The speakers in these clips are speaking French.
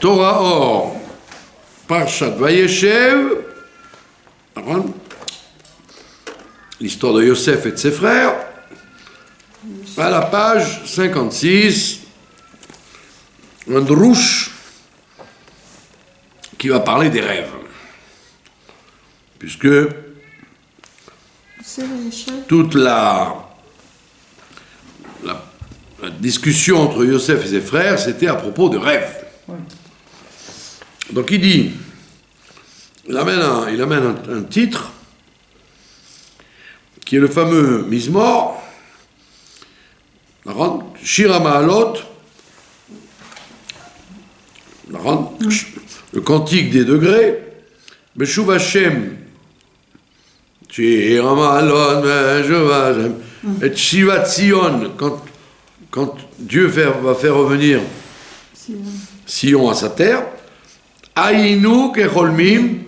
Torah Or, Parshat Vayeshev, l'histoire de Yosef et de ses frères, à la page 56, un drouche qui va parler des rêves. Puisque toute la discussion entre Yosef et ses frères, c'était à propos de rêves. Ouais. Donc il dit, il amène un titre, qui est le fameux Mizmor, Shir HaMa'alot, le cantique des degrés, Beshuv Hashem, Shir HaMa'alot, Beshuv Hashem, et Shivat Zion, quand Dieu va faire revenir Sion à sa terre, Aïnou Kecholmim,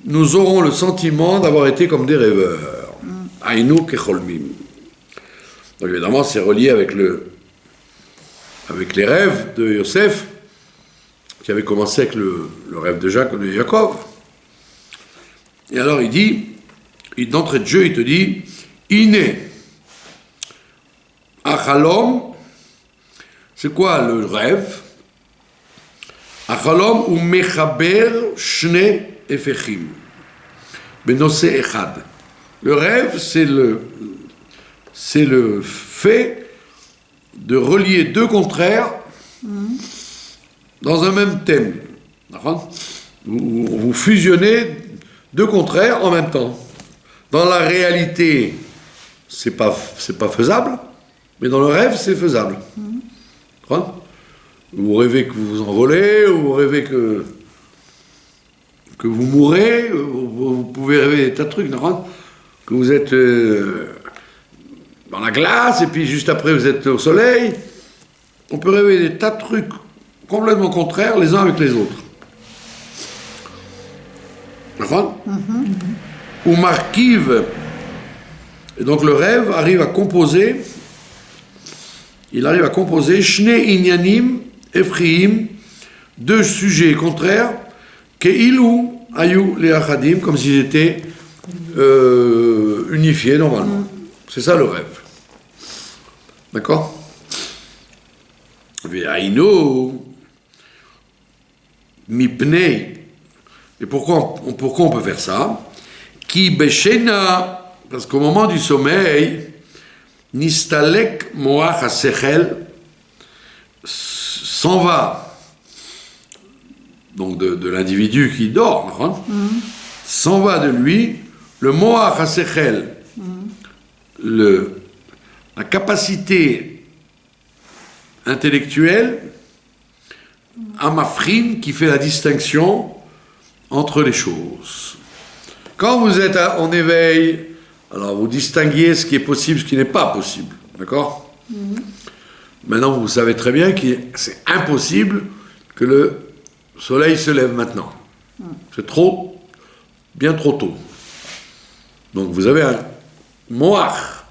nous aurons le sentiment d'avoir été comme des rêveurs. Aïnou Kecholmim. Donc évidemment, c'est relié avec les rêves de Yosef, qui avait commencé avec le rêve de Jacques et de Jacob. Et alors il dit, d'entrée de jeu, il te dit, Iné, Achalom, c'est quoi le rêve? Achalom ou mechaber shne efechim, benose echad. Le rêve, c'est le fait de relier deux contraires dans un même thème. Vous fusionnez deux contraires en même temps. Dans la réalité, c'est pas faisable, mais dans le rêve, c'est faisable. Vous rêvez que vous vous envolez, ou vous rêvez que vous mourrez, vous pouvez rêver des tas de trucs, que vous êtes dans la glace, et puis juste après vous êtes au soleil. On peut rêver des tas de trucs complètement contraires les uns avec les autres. Ou marquive. Et donc le rêve arrive à composer, Shne Inyanim Ephraim, deux sujets contraires, Keilu Ayu le Achadim, comme s'ils étaient unifiés normalement. C'est ça le rêve. D'accord? Ve'ainu Mipnei. Et pourquoi on peut faire ça? Ki Beshena, parce qu'au moment du sommeil, Nistalek Moach HaSechel s'en va, donc de l'individu qui dort, s'en va de lui, le Moach HaSechel, la capacité intellectuelle, Amafrin, qui fait la distinction entre les choses. Quand vous êtes en éveil, alors vous distinguez ce qui est possible, ce qui n'est pas possible, d'accord? Maintenant, vous savez très bien que c'est impossible que le soleil se lève maintenant. C'est bien trop tôt. Donc vous avez un moach,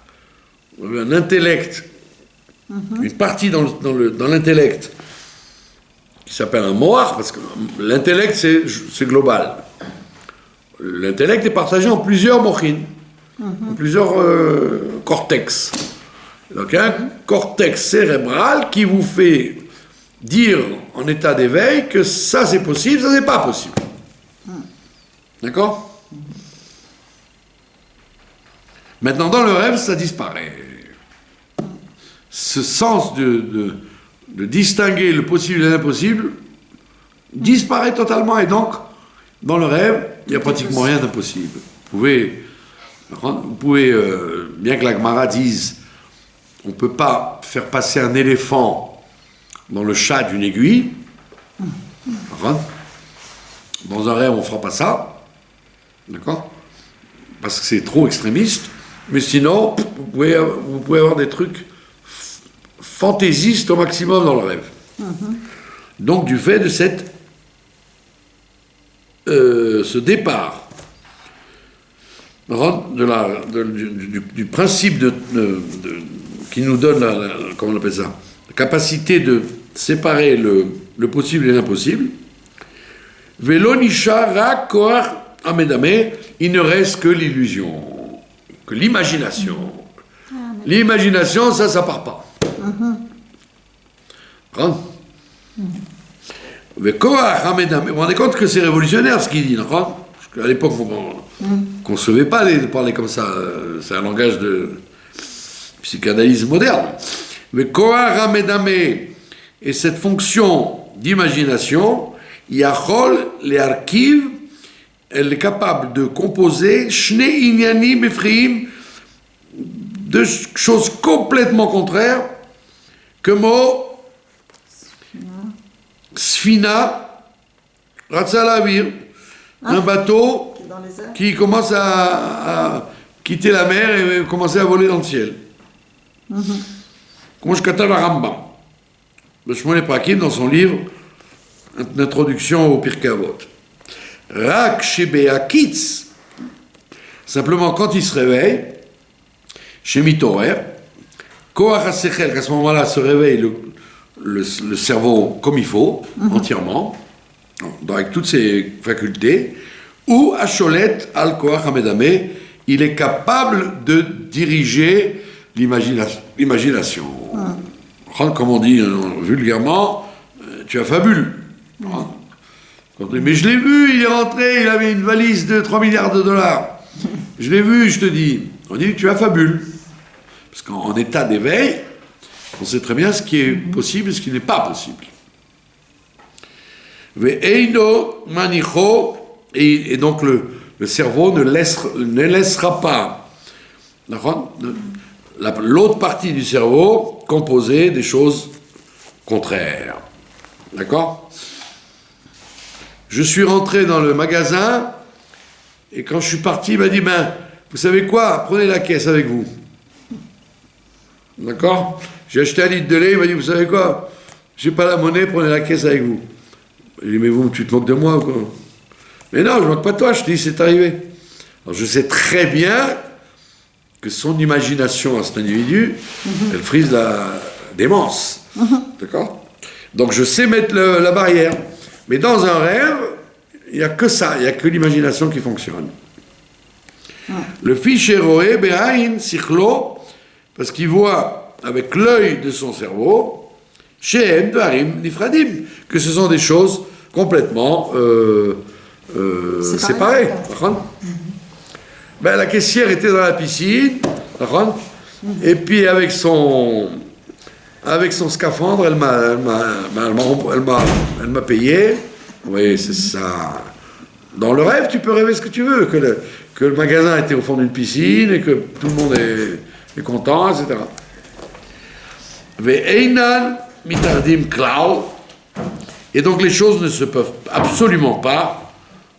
vous avez un intellect, une partie dans l'intellect qui s'appelle un moach, parce que l'intellect c'est global. L'intellect est partagé en plusieurs mochines, en plusieurs cortex. Donc il y a un cortex cérébral qui vous fait dire en état d'éveil que ça c'est possible, ça c'est pas possible. D'accord? Maintenant dans le rêve ça disparaît. Ce sens de distinguer le possible et l'impossible disparaît totalement, et donc dans le rêve il n'y a pratiquement rien d'impossible. Vous pouvez bien que la Gemara dise on ne peut pas faire passer un éléphant dans le chat d'une aiguille. Dans un rêve, on ne fera pas ça. D'accord? Parce que c'est trop extrémiste. Mais sinon, vous pouvez avoir des trucs fantaisistes au maximum dans le rêve. Donc, du fait de ce départ du principe qui nous donne comment on appelle ça, la capacité de séparer le possible et l'impossible, Velo nishar rak koach amedame, il ne reste que l'illusion, que l'imagination. L'imagination, ça part pas. Vous vous rendez compte que c'est révolutionnaire ce qu'il dit, non? Parce qu'à l'époque, on ne concevait pas de parler comme ça. C'est un langage de psychanalyse moderne. Mais Koach Hamedame, et cette fonction d'imagination, Yachol Learkiv, elle est capable de composer Shne Inyanim Ephraim, deux choses complètement contraires, que mot Sfina, Ratsalavir, un bateau qui commence à quitter la mer et commencer à voler dans le ciel. Comment je katav la Rambam, le Shmone Prakim, dans son livre d'introduction au Pirkei Avot. Rak Shebeakitz, simplement quand il se réveille, chez Mitorer, Koach HaSechel, à ce moment-là se réveille le cerveau comme il faut, entièrement, avec toutes ses facultés, ou Asholet al Koach Hamedame, il est capable de diriger l'imagination. Comme on dit vulgairement, tu as fabule. Mais je l'ai vu, il est rentré, il avait une valise de 3 milliards de dollars. Je l'ai vu, je te dis. On dit, tu as fabule. Parce qu'en état d'éveil, on sait très bien ce qui est possible et ce qui n'est pas possible. Ve'eino manicho, et donc le cerveau ne laissera pas l'autre partie du cerveau composer des choses contraires. D'accord? Je suis rentré dans le magasin et quand je suis parti, il m'a dit, vous savez quoi? Prenez la caisse avec vous. D'accord? J'ai acheté un litre de lait, il m'a dit, vous savez quoi? J'ai pas la monnaie, prenez la caisse avec vous. Il dit, mais vous, tu te moques de moi ou quoi? Mais non, je ne moque pas de toi, je te dis, c'est arrivé. Alors je sais très bien que son imagination à cet individu, elle frise la démence. D'accord? Donc je sais mettre la barrière. Mais dans un rêve, il n'y a que ça, il n'y a que l'imagination qui fonctionne. Le fichier Roé, Behaïn, Sichlo, parce qu'il voit avec l'œil de son cerveau, Shehem, Dvarim, Nifradim, que ce sont des choses complètement séparées. La caissière était dans la piscine, et puis avec son scaphandre, elle m'a payé. Oui, c'est ça. Dans le rêve, tu peux rêver ce que tu veux, que le magasin était au fond d'une piscine et que tout le monde est content, etc. Ve'einan mitardim klau. Et donc les choses ne se peuvent absolument pas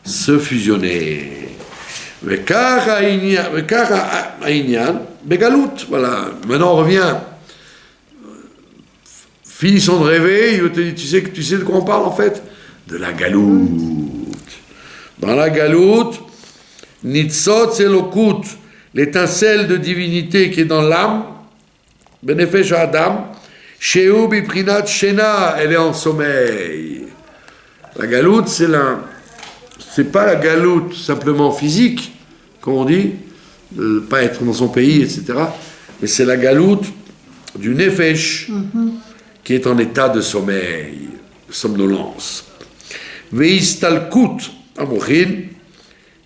se fusionner. Ve'kara aïnyan begalout. Voilà. Maintenant on revient. Finissons de rêver, il te dit, tu sais de quoi on parle en fait? De la galoute. Dans la galoute, Nitzot Selokut, l'étincelle de divinité qui est dans l'âme, Benefesh Adam, Sheu Biprinat Shena, elle est en sommeil. La galoute, c'est pas la galoute simplement physique, comme on dit, de ne pas être dans son pays, etc. Mais c'est la galoute du Nefesh, qui est en état de sommeil, de somnolence. Veistalkut amochin,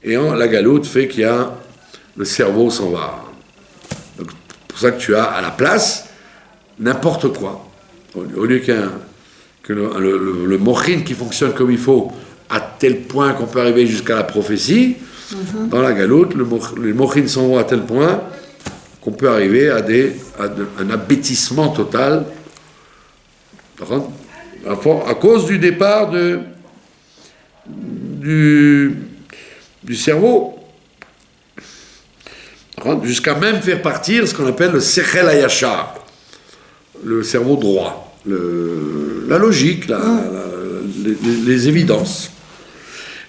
et la galoute fait qu'il y a le cerveau s'en va. Donc, c'est pour ça que tu as à la place n'importe quoi. Au lieu que le mochin qui fonctionne comme il faut, à tel point qu'on peut arriver jusqu'à la prophétie, dans la galoute, les mochin s'en vont à tel point qu'on peut arriver à un abêtissement total à cause du départ du cerveau, jusqu'à même faire partir ce qu'on appelle le Sechel Hayashar, le cerveau droit, la logique, les évidences.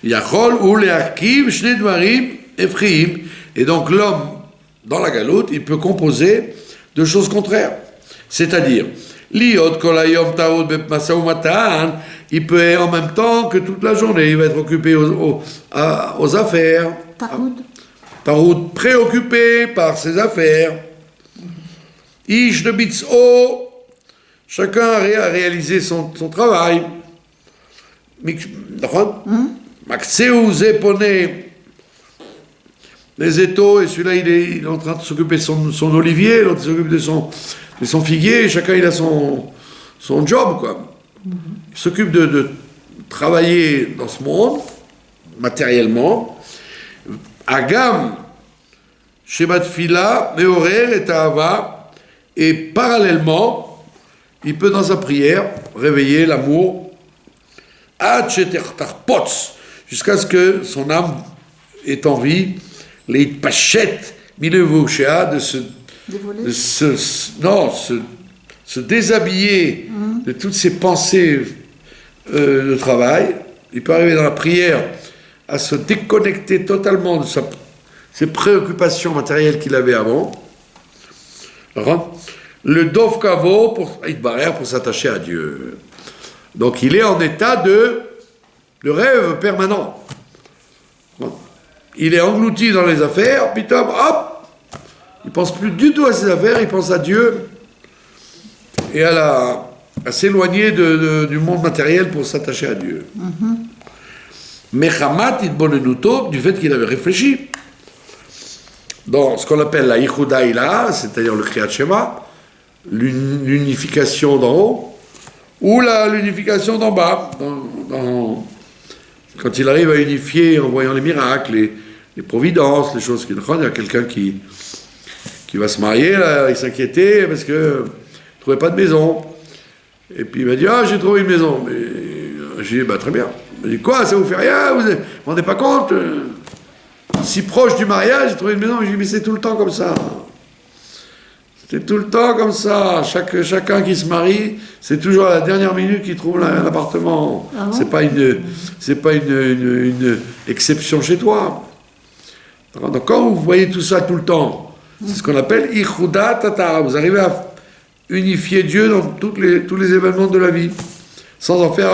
Yachol ou les archives, Shne Dvarim, Ephraim, et donc l'homme, dans la galoute, il peut composer de choses contraires, c'est-à-dire Liot kolayom taoud bepmasaoumatan, Il peut être en même temps que toute la journée, il va être occupé aux affaires. Taroud, préoccupé par ses affaires. Ish de Bitso, chacun a réalisé son travail. Maxeu Zépone, les étaux, et celui-là il est en train de s'occuper de son olivier, l'autre s'occupe de son figuier, chacun il a son job, quoi. Il s'occupe de travailler dans ce monde, matériellement. Agam, Shemat Fila, Meorel et Tahava, et parallèlement, il peut dans sa prière réveiller l'amour, jusqu'à ce que son âme ait envie, les pachettes, milevoshéa, de se déshabiller de toutes ces pensées de travail. Il peut arriver dans la prière à se déconnecter totalement de ses préoccupations matérielles qu'il avait avant. Le Dov Kavo pour s'attacher à Dieu. Donc il est en état de rêve permanent. Il est englouti dans les affaires, puis hop, il pense plus du tout à ses affaires, il pense à Dieu et à s'éloigner du monde matériel pour s'attacher à Dieu. Mechamat itbonenuto, du fait qu'il avait réfléchi dans ce qu'on appelle la Yichuda Ila, c'est-à-dire le Kriyat Shema, l'unification d'en haut, ou l'unification d'en bas, quand il arrive à unifier en voyant les miracles, les providences, les choses qu'il y a quelqu'un qui va se marier, là, il s'inquiétait parce qu'il ne trouvait pas de maison. Et puis il m'a dit, j'ai trouvé une maison. Mais j'ai dit, très bien. Il m'a dit, quoi, ça vous fait rien, vous ne vous rendez pas compte, si proche du mariage, j'ai trouvé une maison. J'ai dit, mais c'est tout le temps comme ça. C'est tout le temps comme ça. Chacun qui se marie, c'est toujours à la dernière minute qu'il trouve l'appartement. Ah bon? C'est pas une exception chez toi. Donc quand vous voyez tout ça tout le temps, c'est ce qu'on appelle Ichuda Tata. Vous arrivez à unifier Dieu dans tous les événements de la vie, sans en faire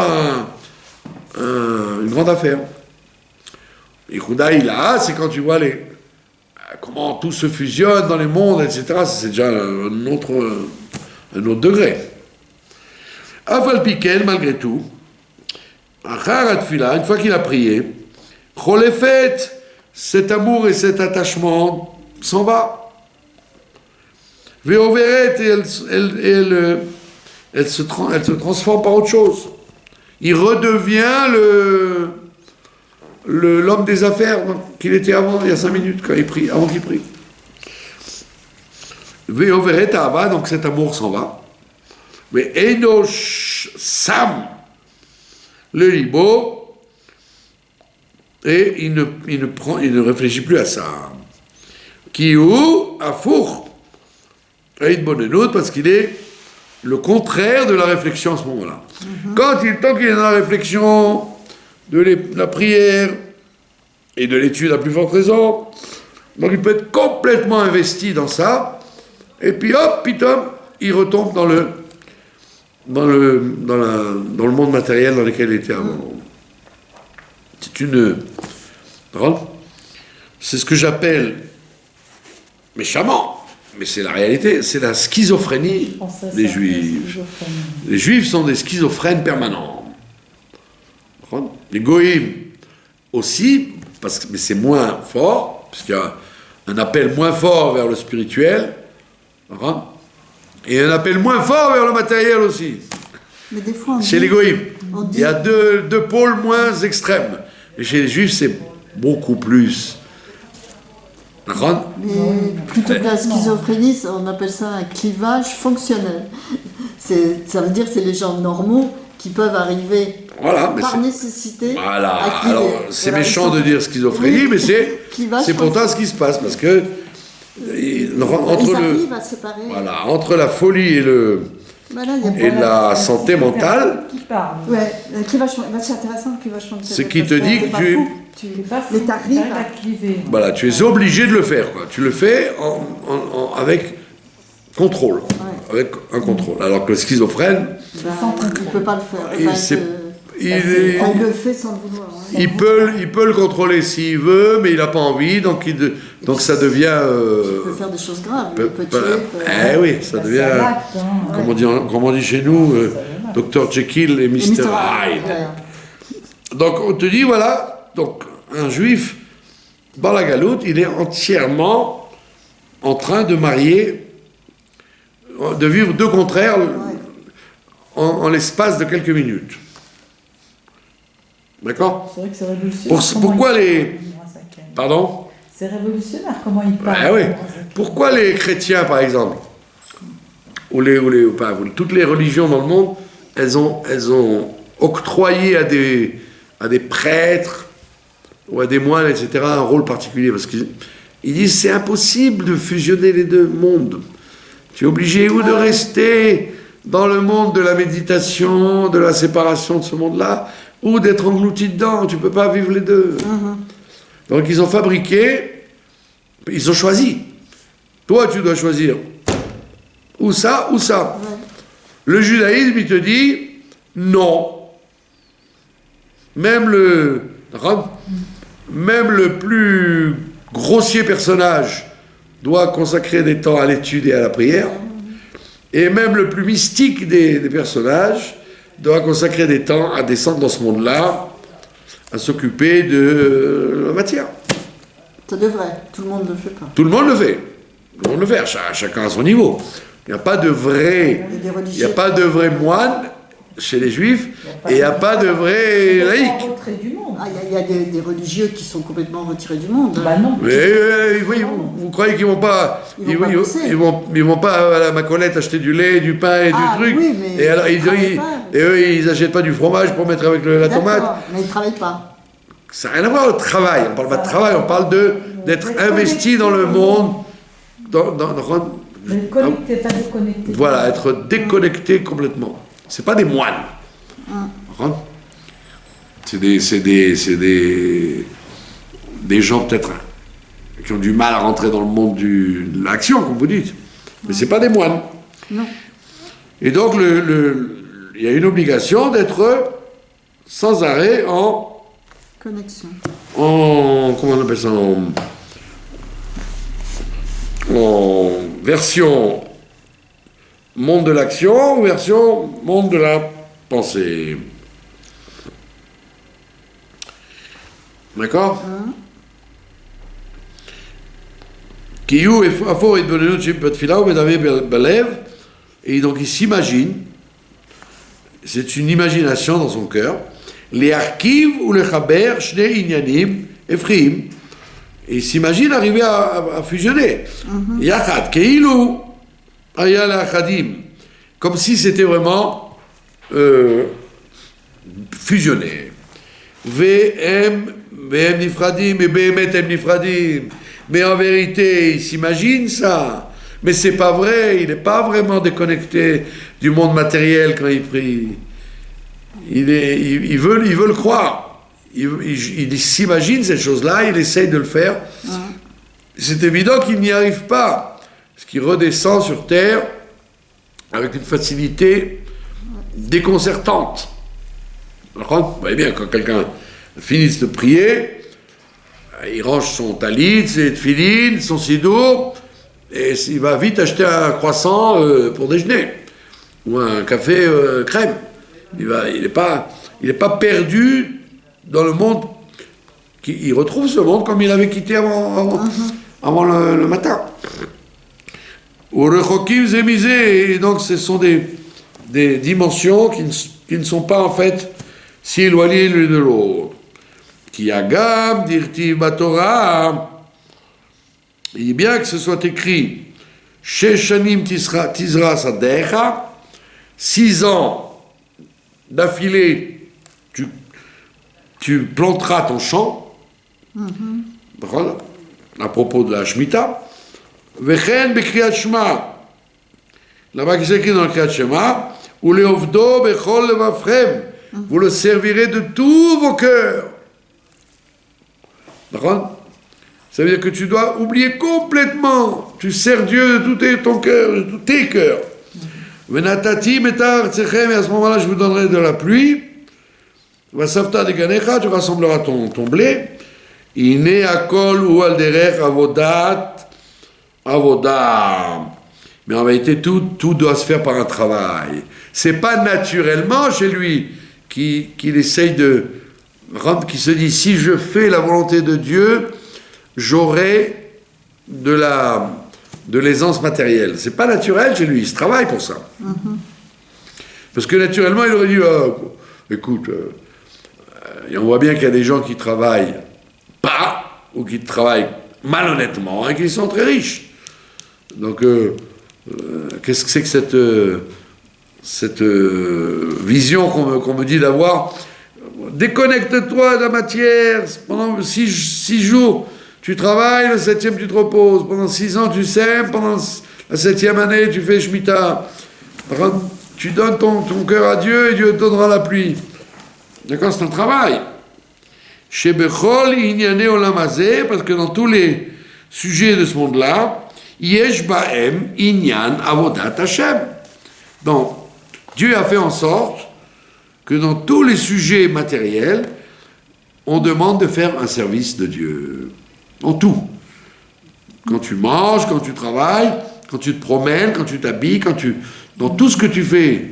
une grande affaire. Ichuda Ila, c'est quand tu vois comment tout se fusionne dans les mondes, etc. C'est déjà un autre degré. Aval Piken, malgré tout, une fois qu'il a prié, Cholefet, cet amour et cet attachement s'en va. Veoveret, et elle se transforme par autre chose. Il redevient l'homme des affaires qu'il était avant, il y a 5 minutes, avant qu'il prie. Veoveret Ava, donc cet amour s'en va. Mais Enosh Sam, le libo, et il ne réfléchit plus à ça. Kiou, Afour, Aïd Bonenout, parce qu'il est le contraire de la réflexion à ce moment-là. Tant qu'il est dans la réflexion de la prière et de l'étude à plus forte raison, donc il peut être complètement investi dans ça, et puis hop, pitom, il retombe dans le monde matériel dans lequel il était avant. C'est ce que j'appelle méchamment, mais c'est la réalité, c'est la schizophrénie des Juifs. Les Juifs sont des schizophrènes permanents. Les Goïms aussi, mais c'est moins fort, puisqu'il y a un appel moins fort vers le spirituel, et un appel moins fort vers le matériel aussi. Mais des fois, chez les Goïms, il y a deux pôles moins extrêmes. Mais chez les Juifs, c'est beaucoup plus. Mais plutôt que la schizophrénie, on appelle ça un clivage fonctionnel. Ça veut dire que c'est les gens normaux qui peuvent arriver par nécessité à cliver. Alors, c'est méchant de dire schizophrénie, mais c'est pourtant ce qui se passe, parce que entre la folie et la santé mentale, c'est intéressant, ce qui te dit que tu es obligé de le faire, quoi. Tu le fais avec contrôle, avec un contrôle. Alors que le schizophrène, il ne peut pas le faire. il le fait sans le vouloir. Hein. Il peut le contrôler s'il veut, mais il n'a pas envie, donc ça devient... il peut faire des choses graves, il peut tuer. Oui, ça devient... Acte, hein. Comme on dit chez nous, Dr Jekyll et Mr Hyde. Ouais. Donc on te dit, voilà, donc un juif, dans la galoute, il est entièrement en train de vivre deux contraires en l'espace de quelques minutes. D'accord ? C'est vrai que c'est révolutionnaire. Pourquoi les... Pardon ? C'est révolutionnaire comment il parle. Oui. Pourquoi les chrétiens, par exemple, toutes les religions dans le monde, elles ont octroyé à des prêtres ou à des moines, etc., un rôle particulier, parce qu'ils disent c'est impossible de fusionner les deux mondes. Tu es obligé ou de rester dans le monde de la méditation, de la séparation de ce monde-là, ou d'être englouti dedans. Tu ne peux pas vivre les deux. Donc ils ont choisi. Toi, tu dois choisir ou ça, ou ça. Le judaïsme, il te dit non. Même le plus grossier personnage doit consacrer des temps à l'étude et à la prière. Et même le plus mystique des personnages doit consacrer des temps à descendre dans ce monde-là, à s'occuper de la matière. Ça devrait, tout le monde ne le fait pas. Tout le monde le fait. Tout le monde le fait, chacun à son niveau. Il n'y a pas de vrai moine chez les juifs, et il n'y a pas de vrai laïc. Il y a des religieux qui sont complètement retirés du monde. Bah non. Mais vous croyez qu'ils vont pas... Ils vont pas à la Macolette acheter du lait, du pain et du truc. Oui, mais et alors eux, ils n'achètent pas du fromage pour mettre avec la tomate. Mais ils ne travaillent pas. Ça n'a rien à voir avec le travail. On ne parle pas de travail, on parle d'être investi dans le monde. Mais connecté, pas déconnecté. Voilà, être déconnecté complètement. C'est pas des moines. C'est des gens peut-être qui ont du mal à rentrer dans le monde de l'action, comme vous dites. Mais c'est pas des moines. Non. Et donc il y a une obligation d'être sans arrêt en connexion. Comment on appelle ça, en version monde de l'action ou version monde de la pensée. D'accord? Et donc il s'imagine, c'est une imagination dans son cœur, les archives ou les chaber, shnei inyanim, ephraim, et il s'imagine arriver à fusionner. Yachad, keilu, ayal achadim, comme si c'était vraiment fusionné. VM nifradim et behemet em nifradim. Mais en vérité, il s'imagine ça. Mais c'est pas vrai, il n'est pas vraiment déconnecté du monde matériel quand il prie. Il veut le croire. Il s'imagine cette chose-là, il essaye de le faire. C'est évident qu'il n'y arrive pas. Parce qu'il redescend sur terre avec une facilité déconcertante. Vous voyez bien, quand quelqu'un finit de prier, il range son talit, ses tefilines, son sidour, et il va vite acheter un croissant pour déjeuner, ou un café crème. Il n'est pas perdu dans le monde, il retrouve ce monde comme il avait quitté avant le matin. Et donc ce sont des dimensions qui ne sont pas en fait si éloignées l'une de l'autre. Qui agam dirtiv batorah, il est bien que ce soit écrit Sheshanim tizra sadecha, 6 ans d'affilée tu planteras ton champ. Voilà, à propos de la Shemitah. Vechen bekriyat shema, là-bas qui s'écrit dans le kriyat shema, ou leovdo bechol levavchem, vous le servirez de tous vos cœurs. D'accord? Ça veut dire que tu dois oublier complètement. Tu sers Dieu de tout ton cœur, de tous tes cœurs. Venatati metar tsechem, et à ce moment-là, je vous donnerai de la pluie. Vasavta de ganecha, tu rassembleras ton blé. Ine akol ou al derech avodat. Mais en vérité, tout doit se faire par un travail. C'est pas naturellement chez lui qu'il essaye de rendre, qui se dit, si je fais la volonté de Dieu, j'aurai de l'aisance matérielle. C'est pas naturel chez lui, il se travaille pour ça. Parce que naturellement, il aurait dit, écoute, on voit bien qu'il y a des gens qui travaillent pas, ou qui travaillent malhonnêtement, et qui sont très riches. Donc, qu'est-ce que c'est que cette vision qu'on me dit d'avoir? Déconnecte-toi de la matière. Pendant 6 jours, tu travailles, le 7e, tu te reposes. Pendant 6 ans, tu sèmes. Pendant la 7e année, tu fais Shemitah. Tu donnes ton cœur à Dieu et Dieu te donnera la pluie. D'accord, c'est un travail. Chez Bechol, Inyane Olamazé, parce que dans tous les sujets de ce monde-là, Yesh Baem Inyan Avodat Hashem. Donc, Dieu a fait en sorte que dans tous les sujets matériels, on demande de faire un service de Dieu. En tout. Quand tu manges, quand tu travailles, quand tu te promènes, quand tu t'habilles, dans tout ce que tu fais.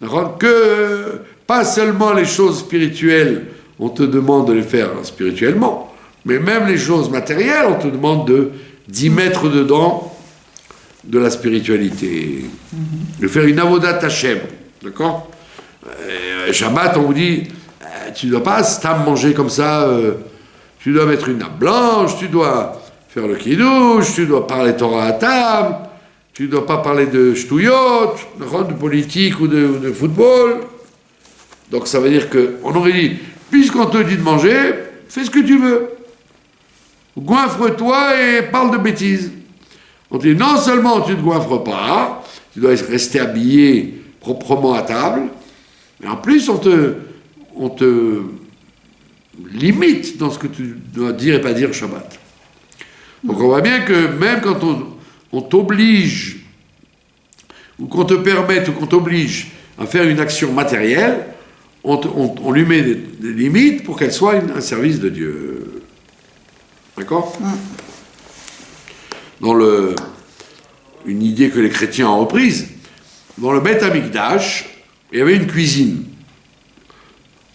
D'accord ? Que pas seulement les choses spirituelles, on te demande de les faire spirituellement, mais même les choses matérielles, on te demande d'y mettre dedans de la spiritualité. De faire une avodat Hashem. D'accord ? Shabbat, on vous dit, tu ne dois pas stam manger comme ça, tu dois mettre une nappe blanche, tu dois faire le kiddush, tu dois parler Torah à table, tu ne dois pas parler de shtouyot, de politique ou de football. Donc ça veut dire qu'on aurait dit, puisqu'on te dit de manger, fais ce que tu veux. Goinfre-toi et parle de bêtises. On te dit, non seulement tu ne te goinfres pas, tu dois rester habillé proprement à table, mais en plus on te limite dans ce que tu dois dire et pas dire Shabbat. Donc on voit bien que même quand on t'oblige, ou qu'on te permette, ou qu'on t'oblige à faire une action matérielle, on lui met des limites pour qu'elle soit un service de Dieu. D'accord ? Dans une idée que les chrétiens ont reprise, dans le Beth Amikdash, il y avait une cuisine.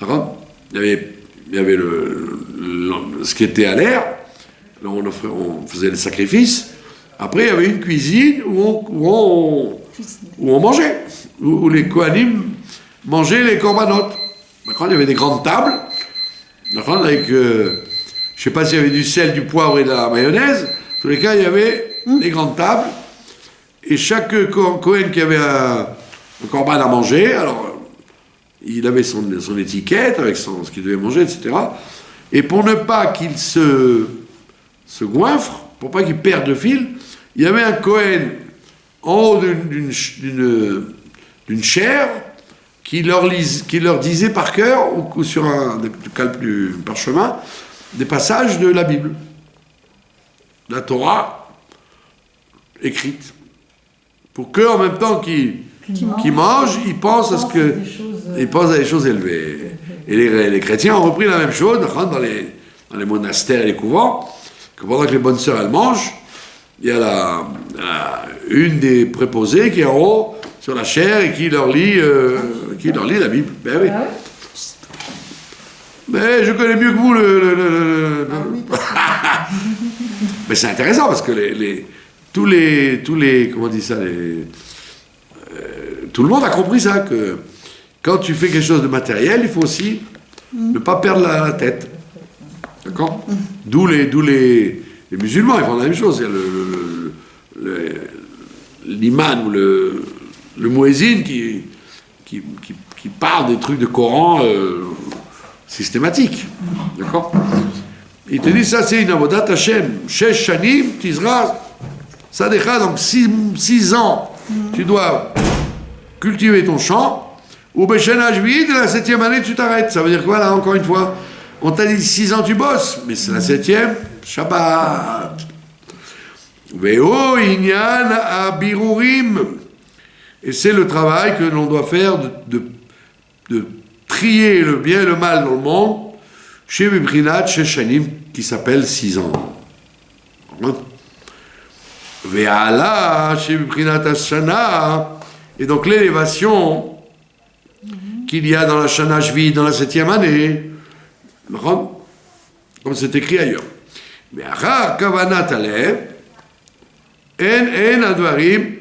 D'accord ? Il y avait ce qui était à l'air, on faisait les sacrifices. Après, il y avait une cuisine où on mangeait, où les Kohanim mangeaient les korbanot. D'accord ? Il y avait des grandes tables, d'accord, avec, je ne sais pas s'il y avait du sel, du poivre et de la mayonnaise. En tous les cas, il y avait des grandes tables, et chaque Kohen qui avait un korban à manger, alors il avait son étiquette avec ce qu'il devait manger, etc. Et pour ne pas qu'il se goinfre, pour pas qu'il perde le fil, il y avait un Kohen en haut d'une chaire qui leur disait par cœur, ou sur du parchemin, des passages de la Bible, de la Torah écrite, pour qu'en même temps qu'il mange, il pense à des choses élevées. Et les chrétiens ont repris la même chose dans les monastères et les couvents, que pendant que les bonnes sœurs elles mangent, il y a une des préposées qui est en haut sur la chaire et qui leur lit la Bible. Ben oui. Mais je connais mieux que vous Mais c'est intéressant parce que tous les comment on dit ça, tout le monde a compris ça, que quand tu fais quelque chose de matériel, il faut aussi ne pas perdre la tête. D'accord ? D'où les musulmans, ils font la même chose. Il y a l'imam ou le muezzin qui parle des trucs de Coran systématiques. D'accord ? Il te dit, ça c'est une avodat Hashem. Shesh shanim, tizra, sadecha, donc 6 ans, tu dois cultiver ton champ. Ou Beshana Shvi'it, la 7e année, tu t'arrêtes. Ça veut dire quoi, là, encore une fois ? On t'a dit 6 ans, tu bosses, mais c'est la 7e, Shabbat. Ve'o inyan abirurim. Et c'est le travail que l'on doit faire de trier le bien et le mal dans le monde, chez Bibrinat, chez Shanim, qui s'appelle 6 ans. Ve'ala, chez Bibrinat Hashana, et donc l'élévation qu'il y a dans la Shana Shvi, dans la 7e année, comme c'est écrit ailleurs. Ve'achar kavanat alev, en advarim,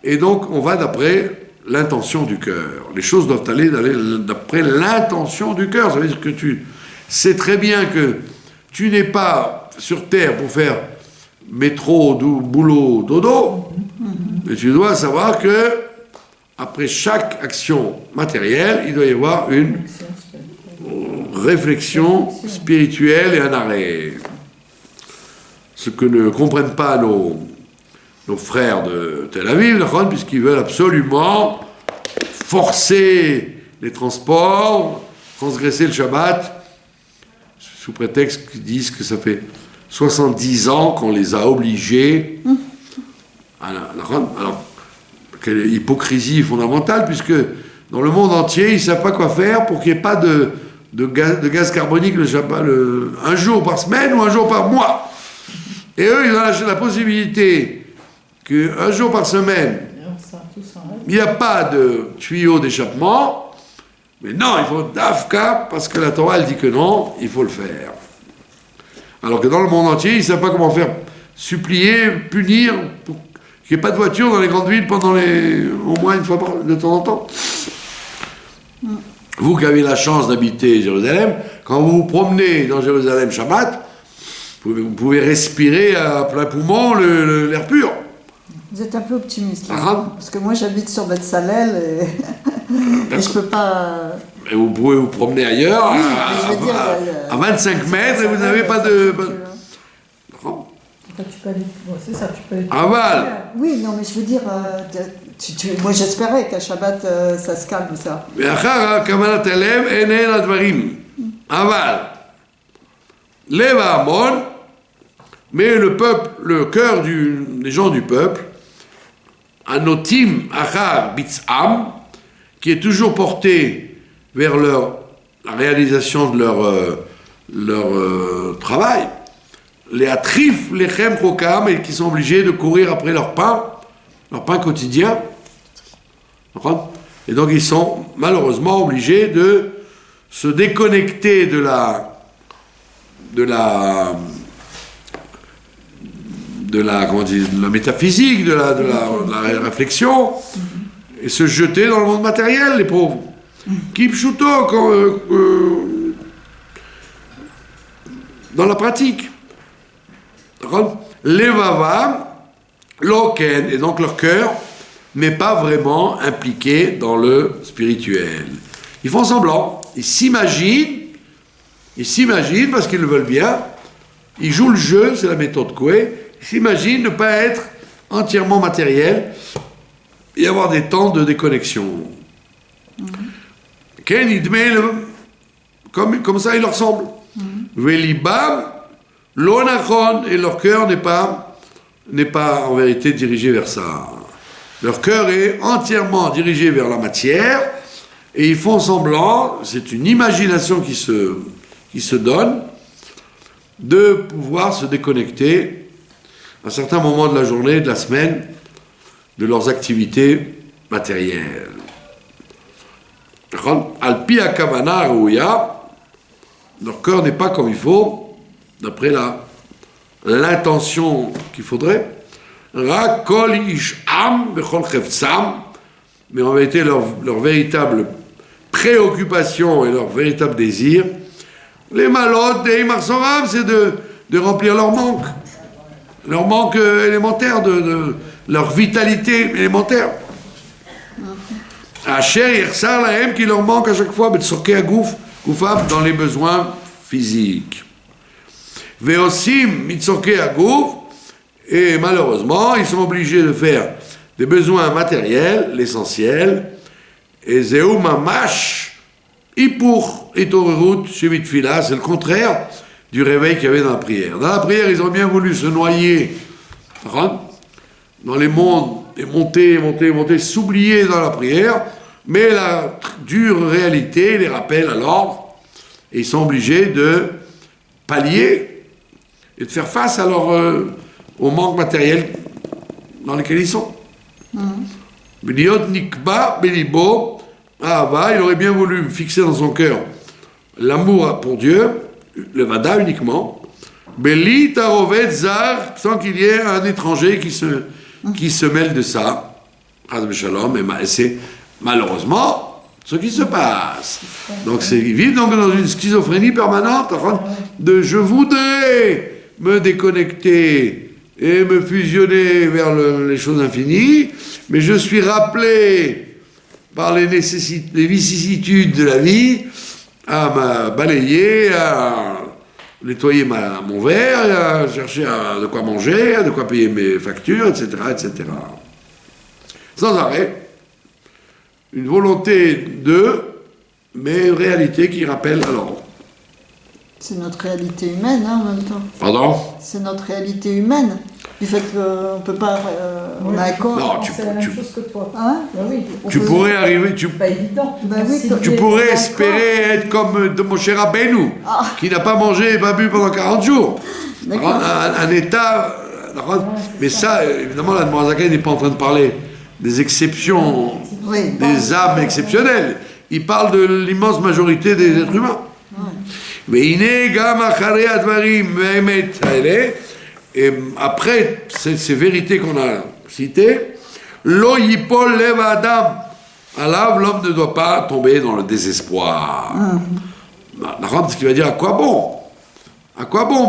et donc on va d'après l'intention du cœur. Les choses doivent aller d'après l'intention du cœur. Ça veut dire que tu sais très bien que tu n'es pas sur terre pour faire métro, boulot, dodo, mais tu dois savoir que après chaque action matérielle, il doit y avoir une réflexion spirituelle et un arrêt. Ce que ne comprennent pas nos frères de Tel Aviv, puisqu'ils veulent absolument forcer les transports, transgresser le Shabbat, sous prétexte qu'ils disent que ça fait 70 ans qu'on les a obligés. Alors, quelle hypocrisie fondamentale, puisque dans le monde entier, ils ne savent pas quoi faire pour qu'il n'y ait pas de gaz carbonique le Shabbat, un jour par semaine ou un jour par mois. Et eux, ils ont la possibilité qu'un jour par semaine, il n'y a pas de tuyau d'échappement, mais non, il faut d'Afka, parce que la Torah, elle dit que non, il faut le faire. Alors que dans le monde entier, ils ne savent pas comment faire, supplier, punir, pour qu'il n'y ait pas de voiture dans les grandes villes pendant au moins une fois de temps en temps. Vous qui avez la chance d'habiter Jérusalem, quand vous vous promenez dans Jérusalem Shabbat, vous pouvez respirer à plein poumon l'air pur. Vous êtes un peu optimiste, là, parce que moi j'habite sur Betzalel et je peux pas... Et vous pouvez vous promener ailleurs, à 25 mètres, et vous n'avez pas de... C'est ça, tu peux aller... Aval. Oui, non, mais je veux dire, moi j'espérais qu'à Shabbat ça se calme, ça. Aval. Leva Amon, mais le peuple, le cœur des gens du peuple, Anotim Achar Bitzam, qui est toujours porté vers la réalisation de leur travail, les Atrif, les Chem Chokam, et qui sont obligés de courir après leur pain quotidien. Et donc ils sont malheureusement obligés de se déconnecter de la métaphysique, de la réflexion, et se jeter dans le monde matériel, les pauvres. Kipshuto, dans la pratique. Levava, loken, et donc leur cœur n'est pas vraiment impliqué dans le spirituel. Ils font semblant, ils s'imaginent parce qu'ils le veulent bien, ils jouent le jeu, c'est la méthode Coué, ils s'imaginent ne pas être entièrement matériel et avoir des temps de déconnexion. Comme ça, il leur semble. Velibam, l'onachon, et leur cœur n'est pas en vérité dirigé vers ça. Leur cœur est entièrement dirigé vers la matière, et ils font semblant, c'est une imagination qui se donne, de pouvoir se déconnecter à certains moments de la journée, de la semaine, de leurs activités matérielles. Alpi akavana rouya, leur cœur n'est pas comme il faut, d'après l'intention qu'il faudrait. Rakol isham bechol cheftsam, mais en vérité leur véritable préoccupation et leur véritable désir, les malotes des marsoram, c'est de remplir leur manque élémentaire, de leur vitalité élémentaire. Asher yirsar lahem, qui leur manque à chaque fois, betsorke agouf, goufam, dans les besoins physiques. Veosim mitsorke agouf, et malheureusement, ils sont obligés de faire des besoins matériels, l'essentiel, et zeu mamash, ipur itorerut shevit fila, c'est le contraire du réveil qu'il y avait dans la prière. Dans la prière, ils ont bien voulu se noyer dans les mondes, et monter, s'oublier dans la prière, Mais la dure réalité les rappelle à l'ordre, et ils sont obligés de pallier et de faire face à au manque matériel dans lequel ils sont. Beliot nikba belibo ahava, il aurait bien voulu fixer dans son cœur l'amour pour Dieu, le vada uniquement, belit arovet zar, sans qu'il y ait un étranger qui se mêle de ça. Et c'est malheureusement ce qui se passe. Donc ils vivent donc dans une schizophrénie permanente de je voudrais me déconnecter et me fusionner vers les choses infinies, mais je suis rappelé par les vicissitudes de la vie à me balayer, à nettoyer mon verre, à chercher de quoi manger, de quoi payer mes factures, etc., etc. Sans arrêt, une volonté mais une réalité qui rappelle alors. C'est notre réalité humaine, en même temps. Pardon ? C'est notre réalité humaine. Du fait qu'on ne peut pas... on a un corps... Non, c'est la même chose que toi. Hein ? Ben oui, tu pourrais arriver... C'est pas évident. Ben oui, tu pourrais espérer être comme de Moshe Rabbeinu, qui n'a pas mangé et pas bu pendant 40 jours. Un état... mais ça, évidemment, la Morazaka n'est pas en train de parler des exceptions, des âmes exceptionnelles. Il parle de l'immense majorité des êtres humains. Et après ces vérités qu'on a citées, lo yipol lev adam, l'homme ne doit pas tomber dans le désespoir. Ce qui va dire à quoi bon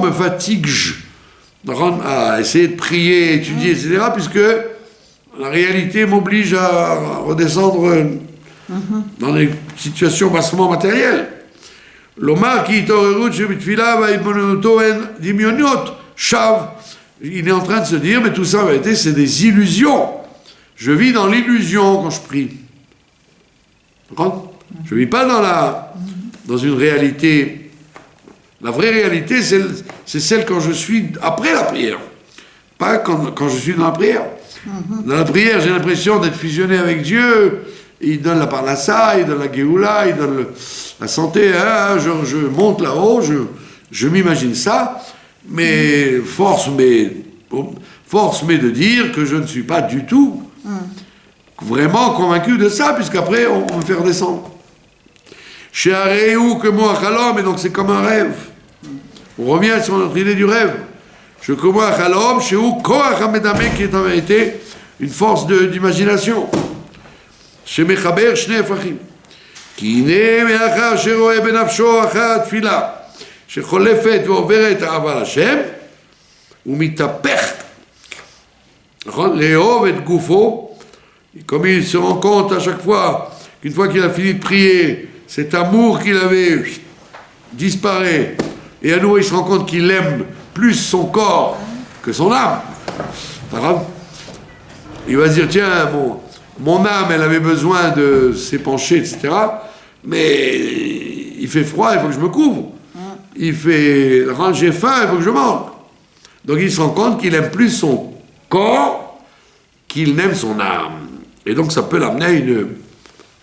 me fatigue-je à essayer de prier, étudier, etc., puisque la réalité m'oblige à redescendre dans des situations bassement matérielles. L'omar qui il est en train de se dire, mais tout ça en vérité c'est des illusions. Je vis dans l'illusion quand je prie. Je ne vis pas dans une réalité. La vraie réalité c'est celle quand je suis après la prière, pas quand je suis dans la prière. Dans la prière j'ai l'impression d'être fusionné avec Dieu. Il donne la parnassa, il donne la geoula, il donne la santé. Je monte là-haut, je m'imagine ça, mais force m'est de dire que je ne suis pas du tout vraiment convaincu de ça, puisqu'après on me fait redescendre. Chez Aréou que moi Chalom, et donc c'est comme un rêve. On revient sur notre idée du rêve. Je comme moi Chalom, chez où Koach Hamedame, qui est en vérité une force d'imagination. שמחבר שני הפכים. כי הנה מאחר שרואה בנפשו אחר התפילה שחולפת ועוברת אהבה לשם, הוא מתהפך, נכון? לאהוב את גופו, comme il se rend compte à chaque fois qu'une fois qu'il a fini de prier, cet amour qu'il avait disparaît, et à nouveau il se rend compte qu'il aime plus son corps que son âme. Il va se dire, tiens, mon âme, elle avait besoin de s'épancher, etc. Mais il fait froid, il faut que je me couvre. J'ai faim, il faut que je mange. Donc il se rend compte qu'il aime plus son corps qu'il n'aime son âme. Et donc ça peut l'amener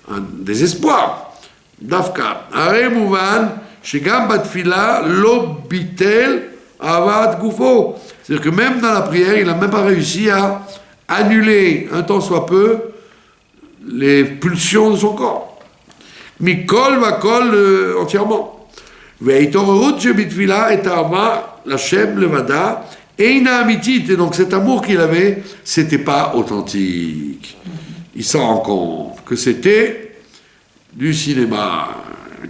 à un désespoir. Dafka. Are mouvan, shegam batfila lo bitel avat gufo. C'est-à-dire que même dans la prière, il n'a même pas réussi à annuler un tant soit peu les pulsions de son corps. Mikol va kol entièrement. Ve'itorut shebitfila et ahava l'Hashem levada eina amitit. Et donc cet amour qu'il avait, c'était pas authentique. Il s'en rend compte que c'était du cinéma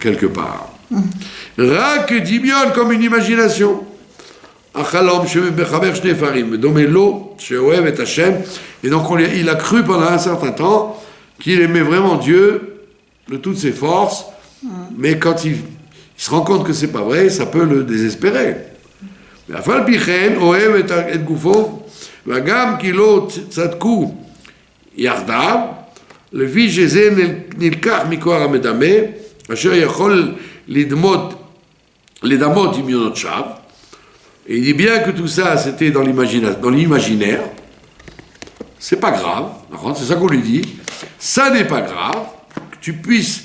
quelque part. Rak dimion comme une imagination. Achalom shemechaber shnei farim domelo sheohev et Hashem. Et donc il a cru pendant un certain temps qu'il aimait vraiment Dieu de toutes ses forces, mais quand il se rend compte que c'est pas vrai, ça peut le désespérer. Afal pichen ohev et gufo, vagam kilo tzadku yardav, lefi sheze nilkach mikoar hamedame, asher yachol lidamot imyonot shav. Et il dit bien que tout ça c'était dans l'imaginaire. C'est pas grave, c'est ça qu'on lui dit. Ça n'est pas grave, tu puisses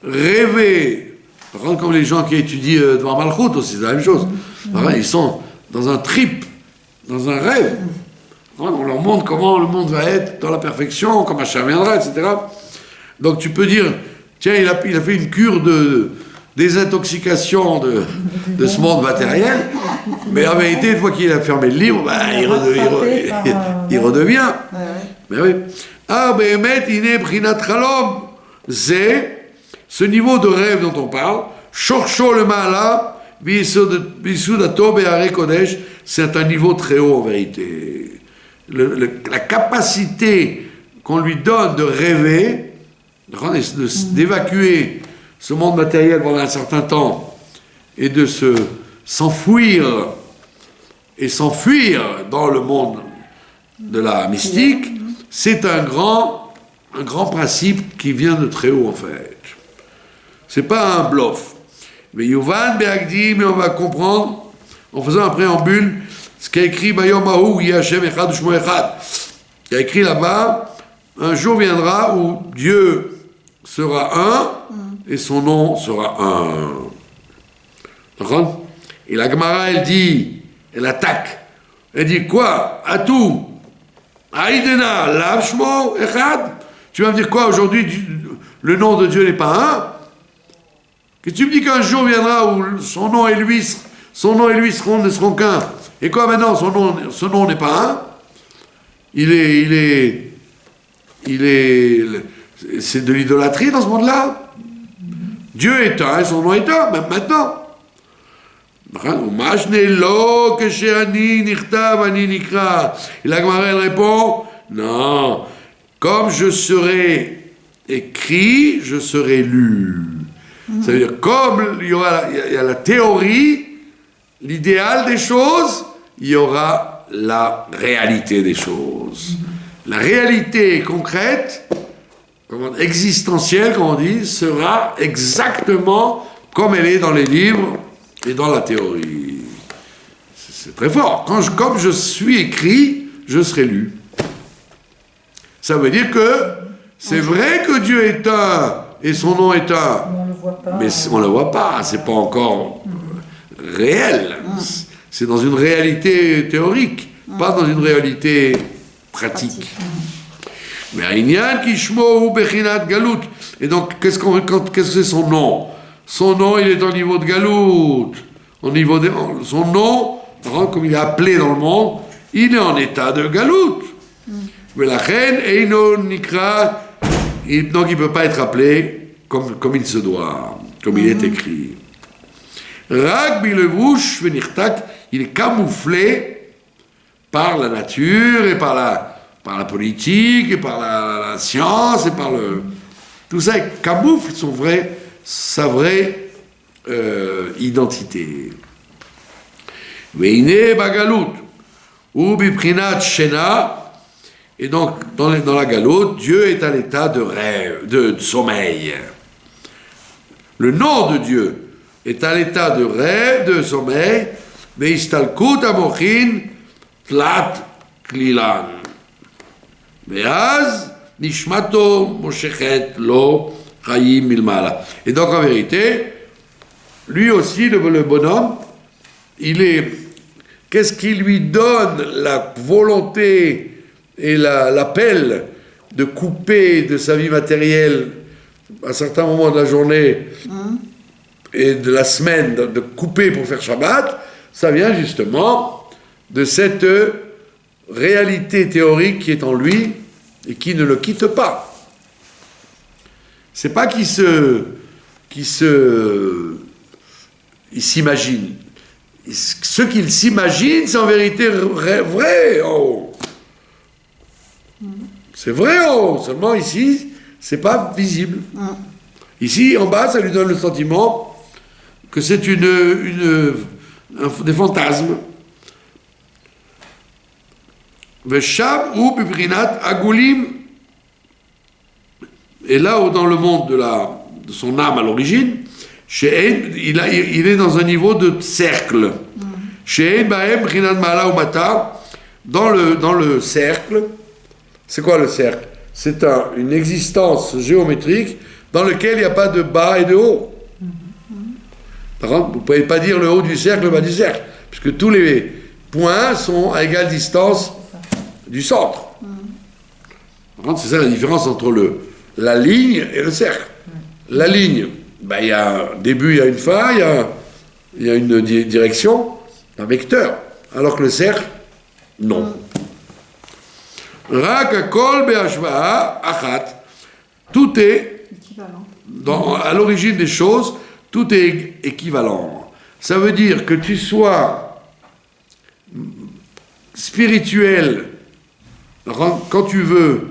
rêver, comme les gens qui étudient devant Malchut aussi, c'est la même chose. Ils sont dans un trip, dans un rêve. On leur montre comment le monde va être dans la perfection, comment Hachem viendra, etc. Donc tu peux dire, tiens, il a fait une cure de désintoxication de ce monde matériel, mais en vérité, une fois qu'il a fermé le livre, il redevient. Mais oui. Ah, Behemet, Ine Brinat Chalom, c'est ce niveau de rêve dont on parle, Shorcho le Ma'ala, Visudato Be'are Kodesh, c'est un niveau très haut en vérité. La capacité qu'on lui donne de rêver, d'évacuer ce monde matériel pendant un certain temps et de s'enfuir dans le monde de la mystique, c'est un grand principe qui vient de très haut en fait. C'est pas un bluff. Mais Yovan Be'agdi, mais on va comprendre en faisant un préambule ce qu'a écrit Bayom Mahou, Yahashem Echad Ushmo Echad. Il a écrit là-bas, un jour viendra où Dieu sera un et son nom sera un. D'accord ? Et la Gemara, elle attaque. Elle dit quoi ? Atou, Aïdena, Lavshmo Echad. Tu vas me dire quoi aujourd'hui ? Le nom de Dieu n'est pas un ? Que tu me dis qu'un jour viendra où son nom et lui ne seront qu'un. Et quoi maintenant, son nom n'est pas un. C'est de l'idolâtrie dans ce monde-là. Dieu est un et son nom est un, même maintenant. Et la Gemara elle répond, non, comme je serai écrit, je serai lu. Ça veut dire, comme il y a la théorie, l'idéal des choses, il y aura la réalité des choses. La réalité concrète, existentielle, comme on dit, sera exactement comme elle est dans les livres et dans la théorie. C'est très fort. Comme je suis écrit, je serai lu. Ça veut dire que c'est vrai que Dieu est un et son nom est un, mais on ne le voit pas, c'est pas encore réel. C'est dans une réalité théorique, pas dans une réalité pratique. Mais Inyan Kishmo ou Bechinat Galout. Et donc, qu'est-ce que c'est son nom ? Son nom, il est au niveau de Galout. Son nom, comme il est appelé dans le monde, il est en état de Galout. Mais la reine, Eino Nikra, donc il ne peut pas être appelé comme il se doit, comme il est écrit. Rak Bilevouch Venirtak, il est camouflé par la nature et par la politique et par la science et par tout ça camoufle sa vraie identité. Veine Bagalut ou Biprinat Shena, et donc dans la galoute, Dieu est à l'état de rêve, de sommeil. Le nom de Dieu est à l'état de rêve, de sommeil, mais istalkut amochin tlat klilan. Veaz nishmato moshechet lo chayim milmala. Et donc en vérité, lui aussi, le bonhomme, qu'est-ce qui lui donne la volonté et l'appel de couper de sa vie matérielle à certains moments de la journée et de la semaine, de couper pour faire Shabbat, ça vient justement de cette réalité théorique qui est en lui et qui ne le quitte pas. C'est pas qu'il s'imagine. Ce qu'il s'imagine, c'est en vérité vrai en haut. C'est vrai en haut, seulement ici, c'est pas visible. Ici, en bas, ça lui donne le sentiment que c'est des fantasmes. Veshab ou bibrinat agulim. Et là, dans le monde de son âme à l'origine, il est dans un niveau de cercle. Dans le cercle, c'est quoi le cercle ? C'est une existence géométrique dans lequel il n'y a pas de bas et de haut. Vous ne pouvez pas dire le haut du cercle, le bas du cercle, puisque tous les points sont à égale distance du centre. C'est ça la différence entre la ligne et le cercle. La ligne, il y a un début, il y a une fin, il y a une direction, un vecteur, alors que le cercle, non. Rak kol be'ashva'a achat. Tout est, à l'origine des choses, tout est équivalent. Ça veut dire que tu sois spirituel quand tu veux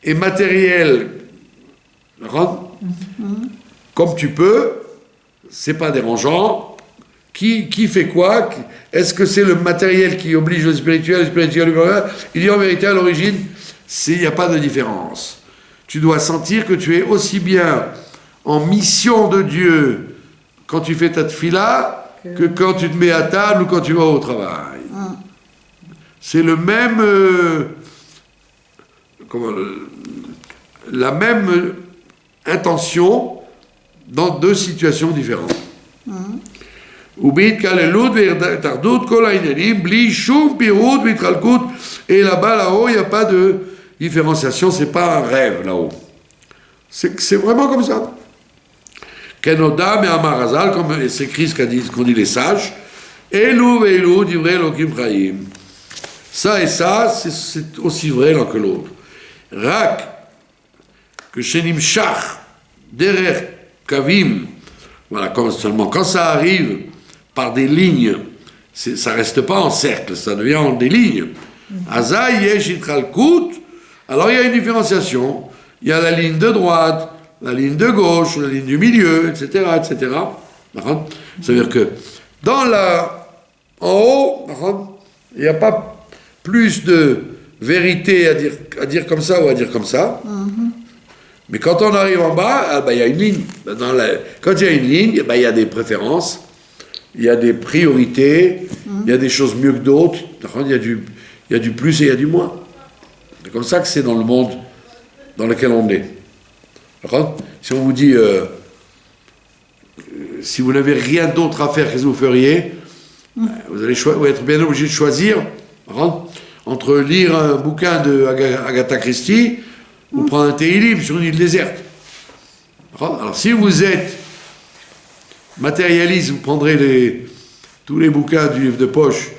et matériel comme tu peux, c'est pas dérangeant. Qui fait quoi? Est-ce que c'est le matériel qui oblige le spirituel? Il dit en vérité à l'origine, il n'y a pas de différence. Tu dois sentir que tu es aussi bien en mission de Dieu quand tu fais ta tefila que quand tu te mets à table ou quand tu vas au travail. C'est le même... la même intention dans deux situations différentes. Et là-bas, là-haut, il n'y a pas de différenciation, c'est pas un rêve là-haut. C'est vraiment comme ça. Kenodam et Amarazal, comme c'est Christ qu'on dit les sages, Elou ve'elou divrei Elokim chaim. Ça et ça, c'est aussi vrai l'un que l'autre. Rak, que shenim shach, derer kavim, voilà, seulement quand ça arrive par des lignes, ça reste pas en cercle, ça devient en des lignes. Azay yesh itralkut, alors il y a une différenciation. Il y a la ligne de droite, la ligne de gauche, la ligne du milieu, etc., etc. C'est-à-dire que en haut, il n'y a pas plus de vérité à dire comme ça ou à dire comme ça. Mais quand on arrive en bas, il y a une ligne. Quand il y a une ligne, il y a des préférences, il y a des priorités, il y a des choses mieux que d'autres. Il y a du plus et il y a du moins. C'est comme ça que c'est dans le monde dans lequel on est. Si on vous dit, si vous n'avez rien d'autre à faire, qu'est-ce que vous feriez? Vous allez être bien obligé de choisir entre lire un bouquin de Agatha Christie ou prendre un Tehillim sur une île déserte. Alors si vous êtes matérialiste, vous prendrez tous les bouquins du livre de poche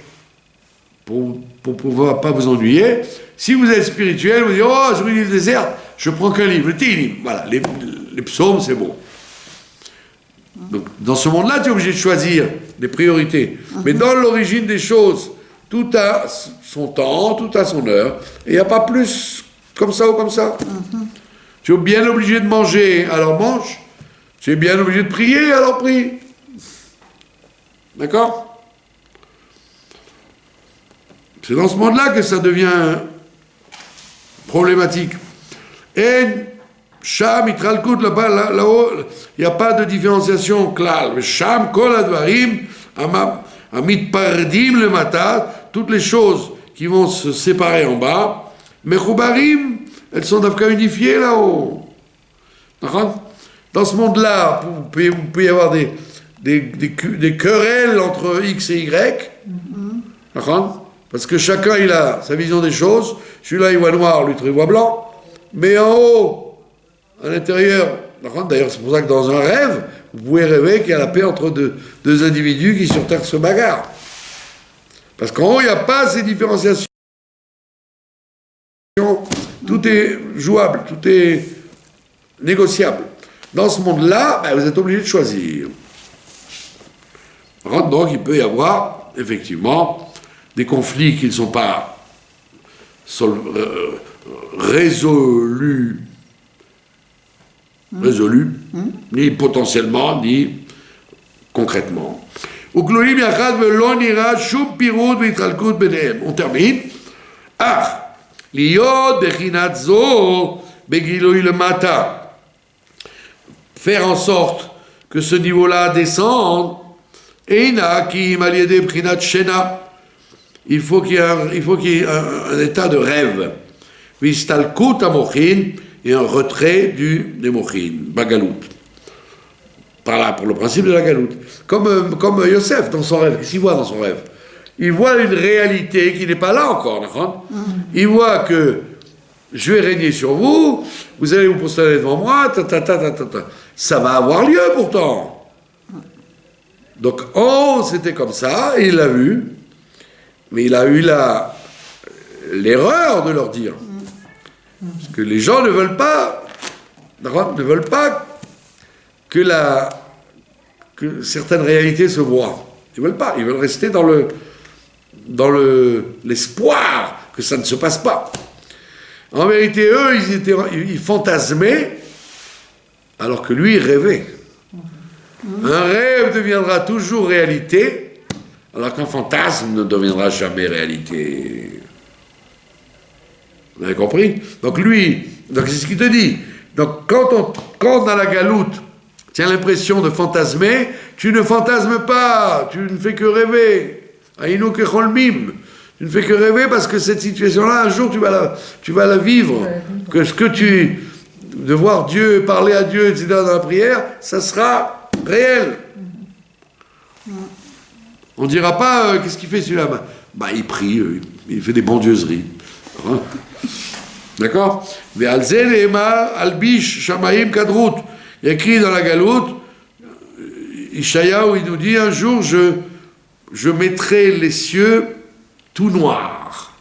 pour pouvoir pas vous ennuyer. Si vous êtes spirituel, vous dites, oh, sur une île déserte, je prends qu'un livre, le Tehillim. Voilà, les psaumes, c'est bon. Donc, dans ce monde-là, tu es obligé de choisir des priorités. Mais dans l'origine des choses, tout a son temps, tout a son heure, et il n'y a pas plus comme ça ou comme ça. Tu es bien obligé de manger, alors mange. Tu es bien obligé de prier, alors prie. D'accord? C'est dans ce monde-là que ça devient problématique. Et Sham, Itralkut, là-haut, il n'y a pas de différenciation claire. Sham, Kol Advarim, Amit Pardim le Matat, toutes les choses qui vont se séparer en bas, Mechubarim, elles sont d'Afka unifiées là-haut. Dans ce monde-là, vous pouvez y avoir des querelles entre X et Y. Parce que chacun, il a sa vision des choses. Celui-là, il voit noir, l'autre, il voit blanc. Mais en haut, à l'intérieur, d'ailleurs, c'est pour ça que dans un rêve, vous pouvez rêver qu'il y a la paix entre deux individus qui sur Terre se bagarrent. Parce qu'en haut, il n'y a pas ces différenciations. Tout est jouable, tout est négociable. Dans ce monde-là, vous êtes obligé de choisir. Donc, il peut y avoir, effectivement, des conflits qui ne sont pas résolus, ni potentiellement, ni concrètement. On termine. Faire en sorte que ce niveau-là descende, il faut qu'il y ait un état de rêve. et un retrait des mochin, bagalout. Par là, pour le principe de la galoute. Comme Yosef dans son rêve, qu'est-ce qu'il voit dans son rêve? Il voit une réalité qui n'est pas là encore, d'accord? Il voit que je vais régner sur vous, vous allez vous poster devant moi, ça va avoir lieu pourtant. Donc, c'était comme ça, et il l'a vu, mais il a eu l'erreur de leur dire. Parce que les gens ne veulent pas, que certaines réalités se voient. Ils veulent pas, ils veulent rester dans l'espoir que ça ne se passe pas. En vérité, eux, ils fantasmaient, alors que lui, il rêvait. Un rêve deviendra toujours réalité, alors qu'un fantasme ne deviendra jamais réalité. Vous avez compris? Donc c'est ce qu'il te dit. Donc quand dans la galoute, tu as l'impression de fantasmer, tu ne fantasmes pas, tu ne fais que rêver. Aïnou ke cholmim. Tu ne fais que rêver parce que cette situation-là, un jour, tu vas la vivre. Que ce que de voir Dieu, parler à Dieu, etc., dans la prière, ça sera réel. On ne dira pas, qu'est-ce qu'il fait celui-là? Il prie, il fait des bondieuseries. Hein? D'accord? Mais Alzel Ema, Albish, Shamaim, Kadrout. Il y a écrit dans la galoute, Ishaïa, où il nous dit, un jour, je mettrai les cieux tout noirs.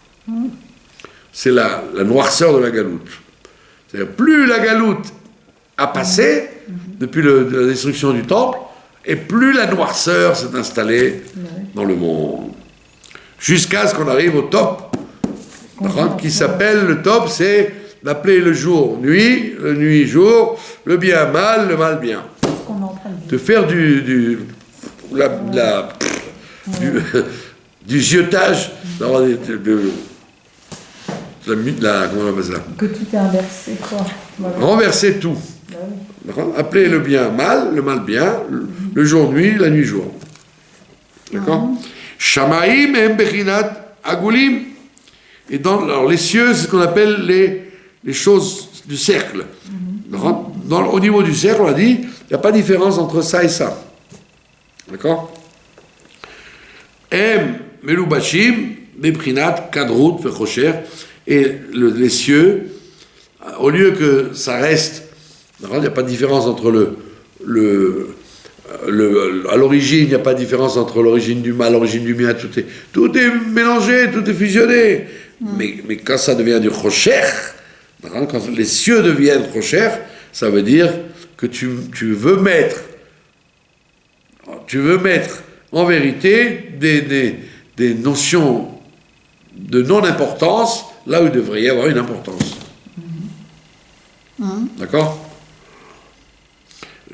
C'est la noirceur de la galoute. C'est-à-dire, plus la galoute a passé, depuis la destruction du temple, et plus la noirceur s'est installée dans le monde. Jusqu'à ce qu'on arrive au top, qui s'appelle, le top, c'est d'appeler le jour nuit, le nuit jour, le bien mal, le mal bien. De faire du ziotage, comment on appelle ça? Que tout est inversé, quoi. Voilà. Renverser tout. D'accord? Appeler le bien mal, le mal bien, le jour nuit, la nuit jour. D'accord? Shamaim em bechinat agulim. Et alors les cieux, c'est ce qu'on appelle les choses du cercle. Au niveau du cercle, on a dit, il n'y a pas de différence entre ça et ça. D'accord? Em melubashim bebrinat kadrut vechosher. Et les cieux, au lieu que ça reste, il n'y a pas de différence entre à l'origine, il n'y a pas de différence entre l'origine du mal, l'origine du bien, tout est mélangé, tout est fusionné. Mais quand ça devient du chosher, quand les cieux deviennent chosher, ça veut dire que tu veux mettre en vérité des notions de non-importance là où il devrait y avoir une importance. D'accord?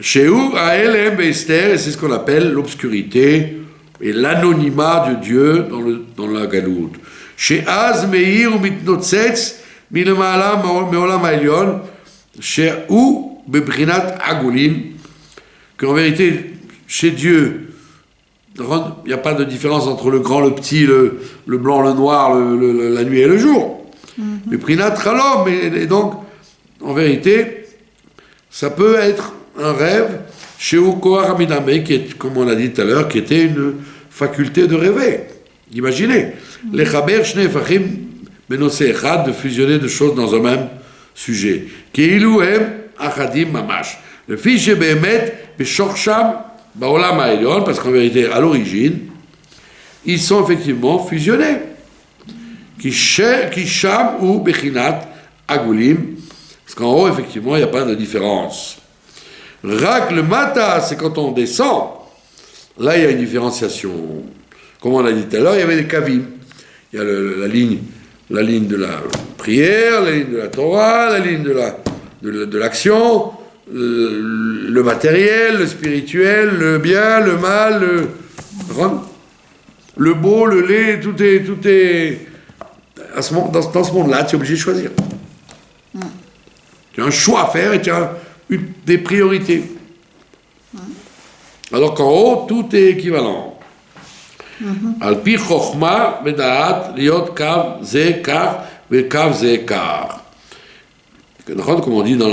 Chez où, à Elem Esther, et c'est ce qu'on appelle l'obscurité et l'anonymat de Dieu dans la galoute. Chez Az Meir ou Mitnotsetz, Milemala Meolam Aelion, chez où, Bebrinat Agulim, qu'en vérité, chez Dieu, il n'y a pas de différence entre le grand, le petit, le blanc, le noir, la nuit et le jour. Mais Bebrinat Chalom, et donc, en vérité, ça peut être un rêve chez Ukoar Amidame, qui est, comme on l'a dit tout à l'heure, qui était une faculté de rêver, d'imaginer. Les Chaber Shnei Fachim Benose Echad, de fusionner deux choses dans un même sujet. Keilu Hem Achadim Mamash. Le fiche Behemet Beshorsham Baolam Ha'elyon, parce qu'en vérité, à l'origine, ils sont effectivement fusionnés. Ki Sham ou Bechinat Agulim, parce qu'en haut, effectivement, il n'y a pas de différence. Rak le mata, c'est quand on descend. Là, il y a une différenciation. Comme on l'a dit tout à l'heure, il y avait des kavim. Il y a la ligne de la prière, la ligne de la Torah, la ligne de l'action, le matériel, le spirituel, le bien, le mal, le beau, le laid, tout est dans ce monde-là, tu es obligé de choisir. Tu as un choix à faire et tu as des priorités. Alors qu'en haut, tout est équivalent. Al-pi chokhma bedaat liot kav ze kar ve kav ze kar. Comme on dit dans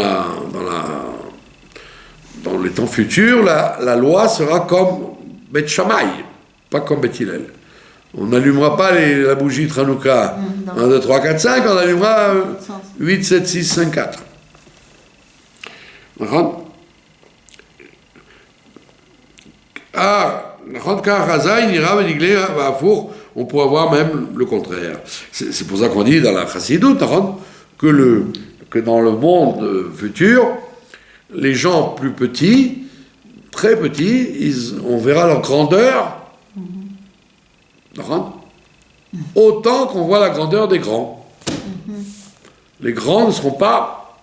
les temps futurs, la loi sera comme Beth Shammai, pas comme Beth Hillel. On n'allumera pas la bougie de Hanouka 1, 2, 3, 4, 5, on allumera 8, 7, 6, 5, 4. On pourra voir même le contraire. C'est pour ça qu'on dit dans la Chassidut que dans le monde futur, les gens plus petits, très petits, on verra leur grandeur autant qu'on voit la grandeur des grands. Les grands ne seront pas...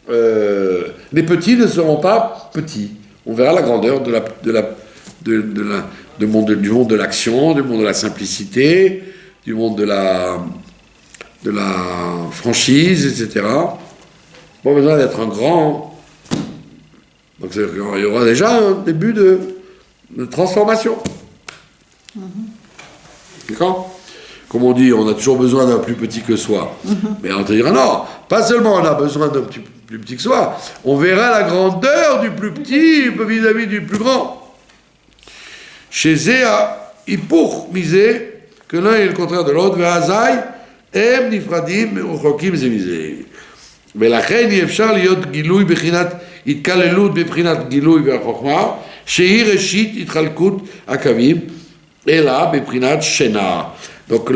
les petits ne seront pas petits. On verra la grandeur du monde de l'action, du monde de la simplicité, du monde de la franchise, etc. Pas besoin d'être un grand. Donc il y aura déjà un début de transformation. D'accord ? Comme on dit, on a toujours besoin d'un plus petit que soi. Mais on te dira non, pas seulement on a besoin d'un plus petit que soi, on verra la grandeur du plus petit vis-à-vis du plus grand. Chez Zéa, Hippour misé, que l'un est le contraire de l'autre, Ve'azai, Em nifradim, Uchokim zemizé. ולכן אי אפשר להיות גילוי בחינת התקללות בבחינת גילוי והחוכמה, שהיא ראשית התחלקות הקווים, אלא בבחינת שינה. Donc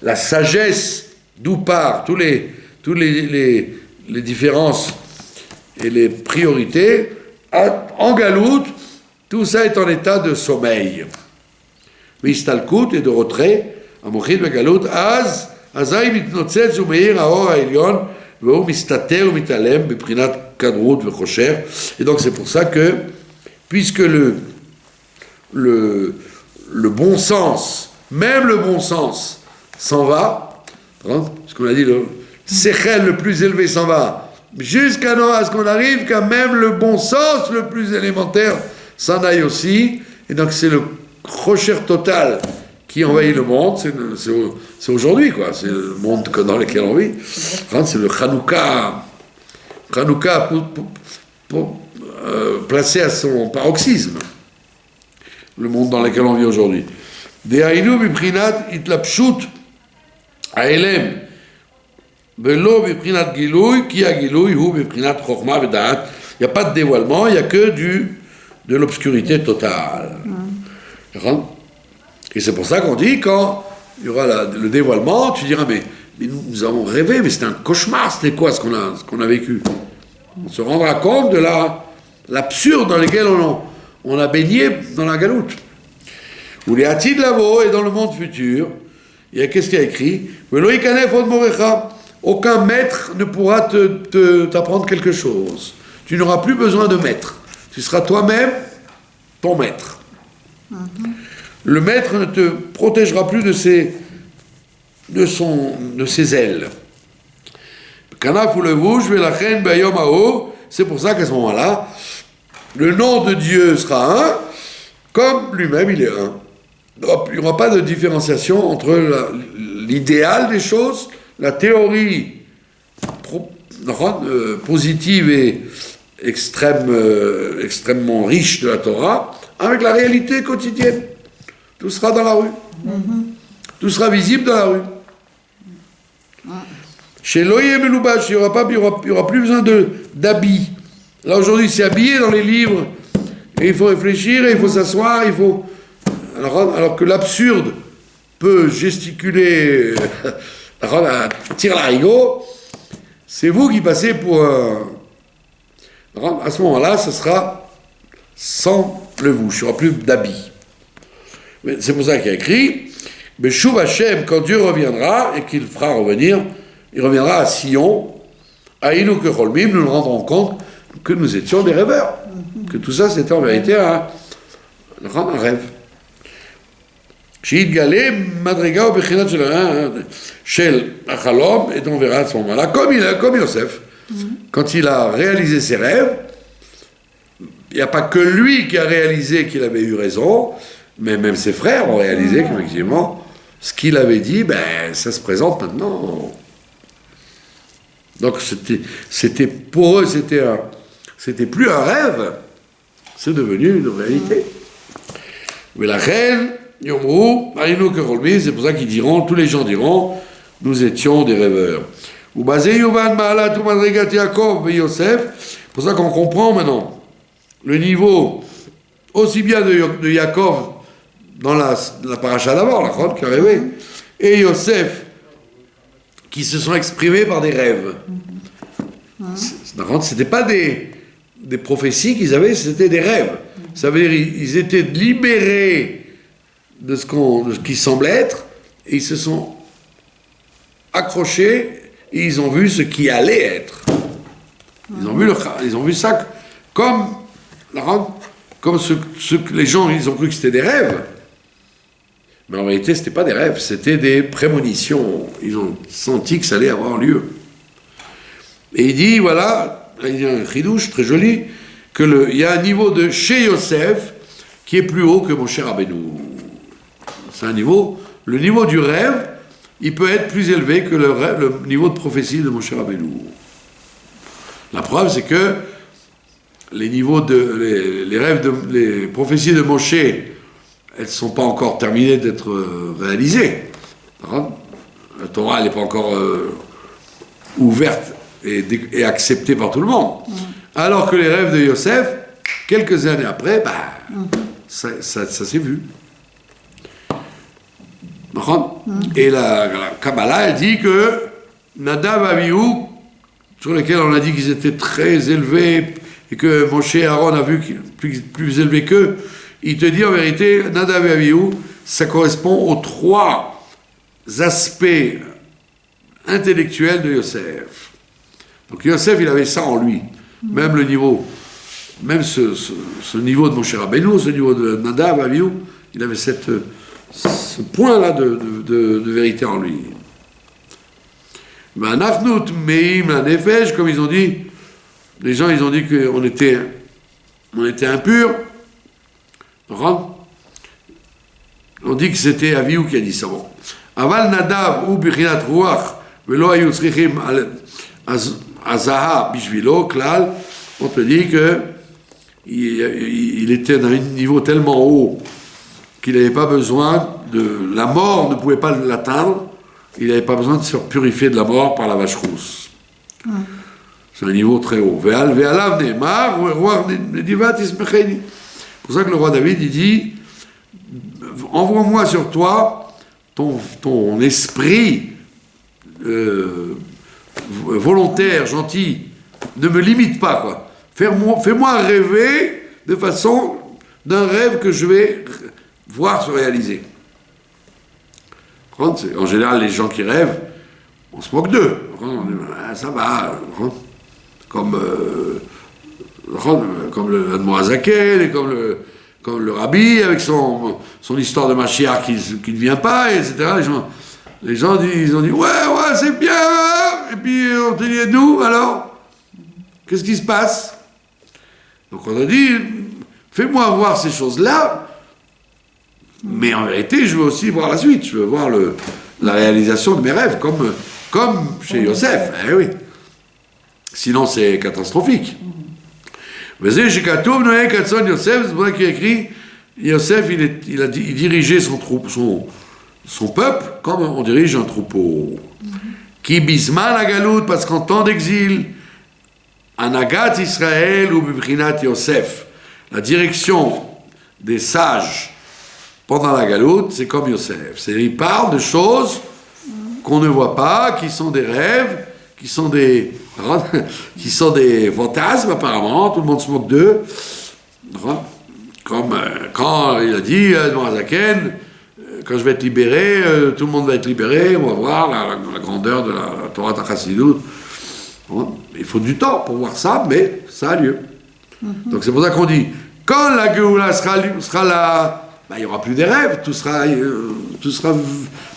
la sagesse d'où part tous les différences et les priorités, en galoute, tout ça est en état de sommeil. Vistalkut et de retrait, המוחין בגלות, אז אזי מתנוצץ ומאיר האור העליון, והוא מסתתר ומתעלם בבחינת קדרות וחושר. Et donc c'est pour ça que, puisque le bon sens, même le bon sens, s'en va, ce qu'on a dit, le séchel le plus élevé s'en va, jusqu'à ce qu'on arrive qu'à même le bon sens le plus élémentaire s'en aille aussi. Et donc c'est le rocher total qui envahit le monde, c'est aujourd'hui, quoi. C'est le monde dans lequel on vit. C'est le Hanouka placé à son paroxysme, le monde dans lequel on vit aujourd'hui. Dehainu biprinat itlapshut haelem velo biprinat giloui ki hagiloui hu biprinat chokhma vedaat. Il n'y a pas de dévoilement, il n'y a que de l'obscurité totale. Et c'est pour ça qu'on dit, quand il y aura le dévoilement, tu diras, mais nous avons rêvé, mais c'était un cauchemar, c'était quoi ce qu'on a vécu? On se rendra compte de l'absurde dans lequel on a baigné dans la galoute. Ou les Hatid Lavo, et dans le monde futur, il y a qu'est-ce qu'il y a écrit? Aucun maître ne pourra t'apprendre quelque chose. Tu n'auras plus besoin de maître. Tu seras toi-même ton maître. Le maître ne te protégera plus de ses ailes. C'est pour ça qu'à ce moment-là, le nom de Dieu sera un, comme lui-même il est un. Il n'y aura pas de différenciation entre l'idéal des choses, la théorie positive et extrêmement riche de la Torah, avec la réalité quotidienne. Tout sera dans la rue. Tout sera visible dans la rue. Chez Loïe Meloubash, il n'y aura plus besoin d'habits. Là, aujourd'hui, c'est habillé dans les livres. Et il faut réfléchir, et il faut s'asseoir, alors que l'absurde peut gesticuler, tire l'arigot, c'est vous qui passez pour un... À ce moment-là, ce sera sans le vouche, il n'y aura plus d'habits. Mais c'est pour ça qu'il y a écrit, mais Shuv Hashem, quand Dieu reviendra, et qu'il fera revenir, il reviendra à Sion, à Inou Kecholmim, nous nous rendrons compte que nous étions des rêveurs, que tout ça c'était en vérité un rêve. Shid Galé, Madriga ou Bechinat Shel Achalom, et on verra à ce moment-là, comme Yosef, quand il a réalisé ses rêves, il n'y a pas que lui qui a réalisé qu'il avait eu raison, mais même ses frères ont réalisé qu'effectivement, ce qu'il avait dit, ça se présente maintenant. Donc c'était pour eux, c'était plus un rêve, c'est devenu une réalité. Mais la reine, Yomrou, Marino Kerolmi, c'est pour ça qu'ils diront, tous les gens diront, nous étions des rêveurs. Ou basé Yovan Mahalat ou Madrigat Yaakov et Yosef, c'est pour ça qu'on comprend maintenant le niveau aussi bien de Yaakov dans la paracha d'avant, la chronik qui est arrivée, et Yosef, qui se sont exprimés par des rêves. C'était pas des prophéties qu'ils avaient, c'était des rêves. Ça veut dire ils étaient libérés de ce qui semble être, et ils se sont accrochés, et ils ont vu ce qui allait être. Ils ont vu ça comme ce que les gens, ils ont cru que c'était des rêves. Mais en réalité, c'était pas des rêves, c'était des prémonitions. Ils ont senti que ça allait avoir lieu. Et il dit, voilà, il y a un chidouche très joli, il y a un niveau de chez Yosef qui est plus haut que mon cher Rabbeinu. C'est un niveau, le niveau du rêve, il peut être plus élevé que le niveau de prophétie de mon cher Rabbeinu. La preuve, c'est que les rêves, les prophéties de Moshe, elles ne sont pas encore terminées d'être réalisées. La Torah, elle n'est pas encore ouverte et acceptée par tout le monde. Alors que les rêves de Yosef, quelques années après, ça s'est vu. Et la Kabbalah, elle dit que Nadav et Abihu, sur lesquels on a dit qu'ils étaient très élevés, et que Moshe et Aaron a vu qu'ils plus élevés qu'eux, il te dit en vérité, Nadav et Abihu, ça correspond aux 3 aspects intellectuels de Yosef. Donc Yosef, il avait ça en lui. Même le niveau, même ce niveau de Moshe Rabbeinu, ce niveau de Nadav et Abihu, il avait ce point-là de vérité en lui. Nafnut meim la nefesh, comme ils ont dit, les gens ils ont dit qu'on était impurs. On dit que c'était Avihu qui a dit ça. Bon. Aval Nadav ou Bichinat Ruach velo ayu tzrichim azaha bishvilo klal. On te dit que il était dans un niveau tellement haut qu'il n'avait pas besoin la mort ne pouvait pas l'atteindre. Il n'avait pas besoin de se faire purifier de la mort par la vache rousse. C'est un niveau très haut. C'est pour ça que le roi David, il dit, envoie-moi sur toi ton esprit volontaire, gentil. Ne me limite pas, quoi. Fais-moi rêver de façon d'un rêve que je vais voir se réaliser. En général, les gens qui rêvent, on se moque d'eux. Ça va. Comme le Admoazakel, et comme le Rabbi, avec son histoire de Mashiach qui ne vient pas, etc. Les gens ils ont dit, ouais, c'est bien, et puis on te dit, et nous, alors, qu'est-ce qui se passe? Donc on a dit, fais-moi voir ces choses-là, mais en vérité, je veux aussi voir la suite, je veux voir la réalisation de mes rêves, comme chez Yosef, oui. Sinon, c'est catastrophique. Mais c'est pour ça qu'il a écrit, Yosef, il dirigeait son peuple comme on dirige un troupeau. Qui bisma la galoute, parce qu'en temps d'exil, Anagat Israël ou Bibrinat Yosef, la direction des sages pendant la galoute, c'est comme Yosef. C'est-à-dire, il parle de choses qu'on ne voit pas, qui sont des rêves, qui sont des fantasmes apparemment, tout le monde se moque d'eux. Comme quand il a dit, Morazaken, quand je vais être libéré, tout le monde va être libéré, on va voir la grandeur de la Torah Chassidut. Il faut du temps pour voir ça, mais ça a lieu. Donc c'est pour ça qu'on dit, quand la Géoula sera là, il n'y aura plus des rêves, tout sera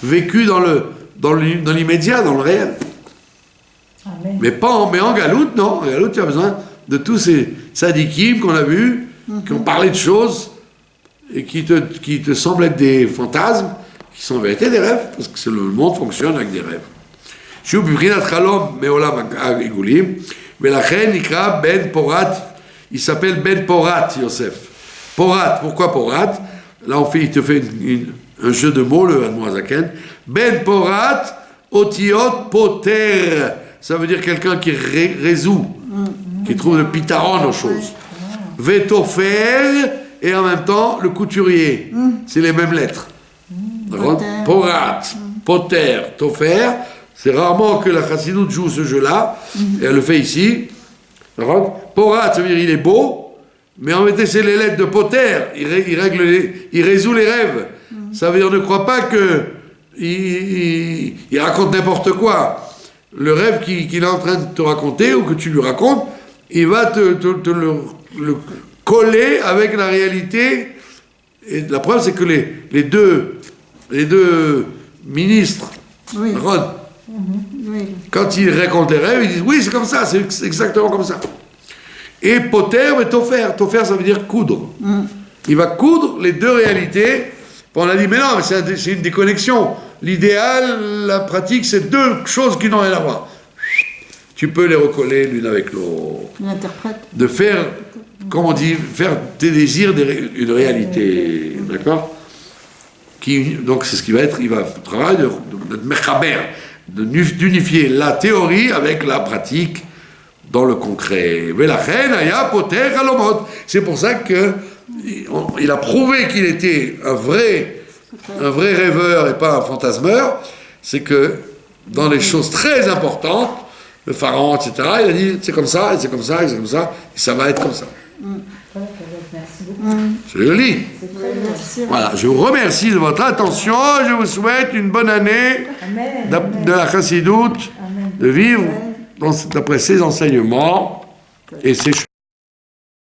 vécu dans l'immédiat, dans le réel. Amen. Mais en galoute, non. En galoute, tu as besoin de tous ces sadikim qu'on a vus, qui ont parlé de choses et qui te semblent être des fantasmes, qui sont en vérité des rêves, parce que le monde fonctionne avec des rêves. שהוא בבחינת חלום מעולם העיגולים, ולכן נקרא בן פורת, il s'appelle Ben Porat, Yosef. Porat, pourquoi Porat? Là, il te fait un jeu de mots, le Admoazaken. Ben Porat, otiot poter. Ça veut dire quelqu'un qui résout, qui trouve le pitaron aux choses. Vetofer, et en même temps, le couturier. C'est les mêmes lettres. Porat, poter, tofer. C'est rarement que la Chassidoute joue ce jeu-là, et elle le fait ici. Porat, ça veut dire il est beau, mais en réalité c'est les lettres de poter, il résout les rêves. Ça veut dire ne crois pas que il raconte n'importe quoi. Le rêve qu'il est en train de te raconter ou que tu lui racontes, il va te le coller avec la réalité. Et la preuve c'est que les deux ministres, quand ils racontent les rêves, ils disent oui c'est comme ça, c'est exactement comme ça. Et poter, mais tofer, ça veut dire coudre. Il va coudre les deux réalités. On a dit mais non, mais c'est une déconnexion. L'idéal, la pratique, c'est deux choses qui n'ont rien à voir. Tu peux les recoller l'une avec l'autre. L'interprète. De faire, comme on dit, faire tes désirs une réalité, d'accord? Donc c'est ce qui va être, il va travailler de mechaber, d'unifier la théorie avec la pratique dans le concret. C'est pour ça qu'il a prouvé qu'il était un vrai rêveur et pas un fantasmeur. C'est que dans les choses très importantes, le pharaon, etc., il a dit c'est comme ça, et c'est comme ça, et c'est comme ça, et ça va être comme ça. Merci beaucoup. Je le lis. Voilà, je vous remercie de votre attention. Je vous souhaite une bonne année de la Chassidoute, de vivre d'après ses enseignements et ses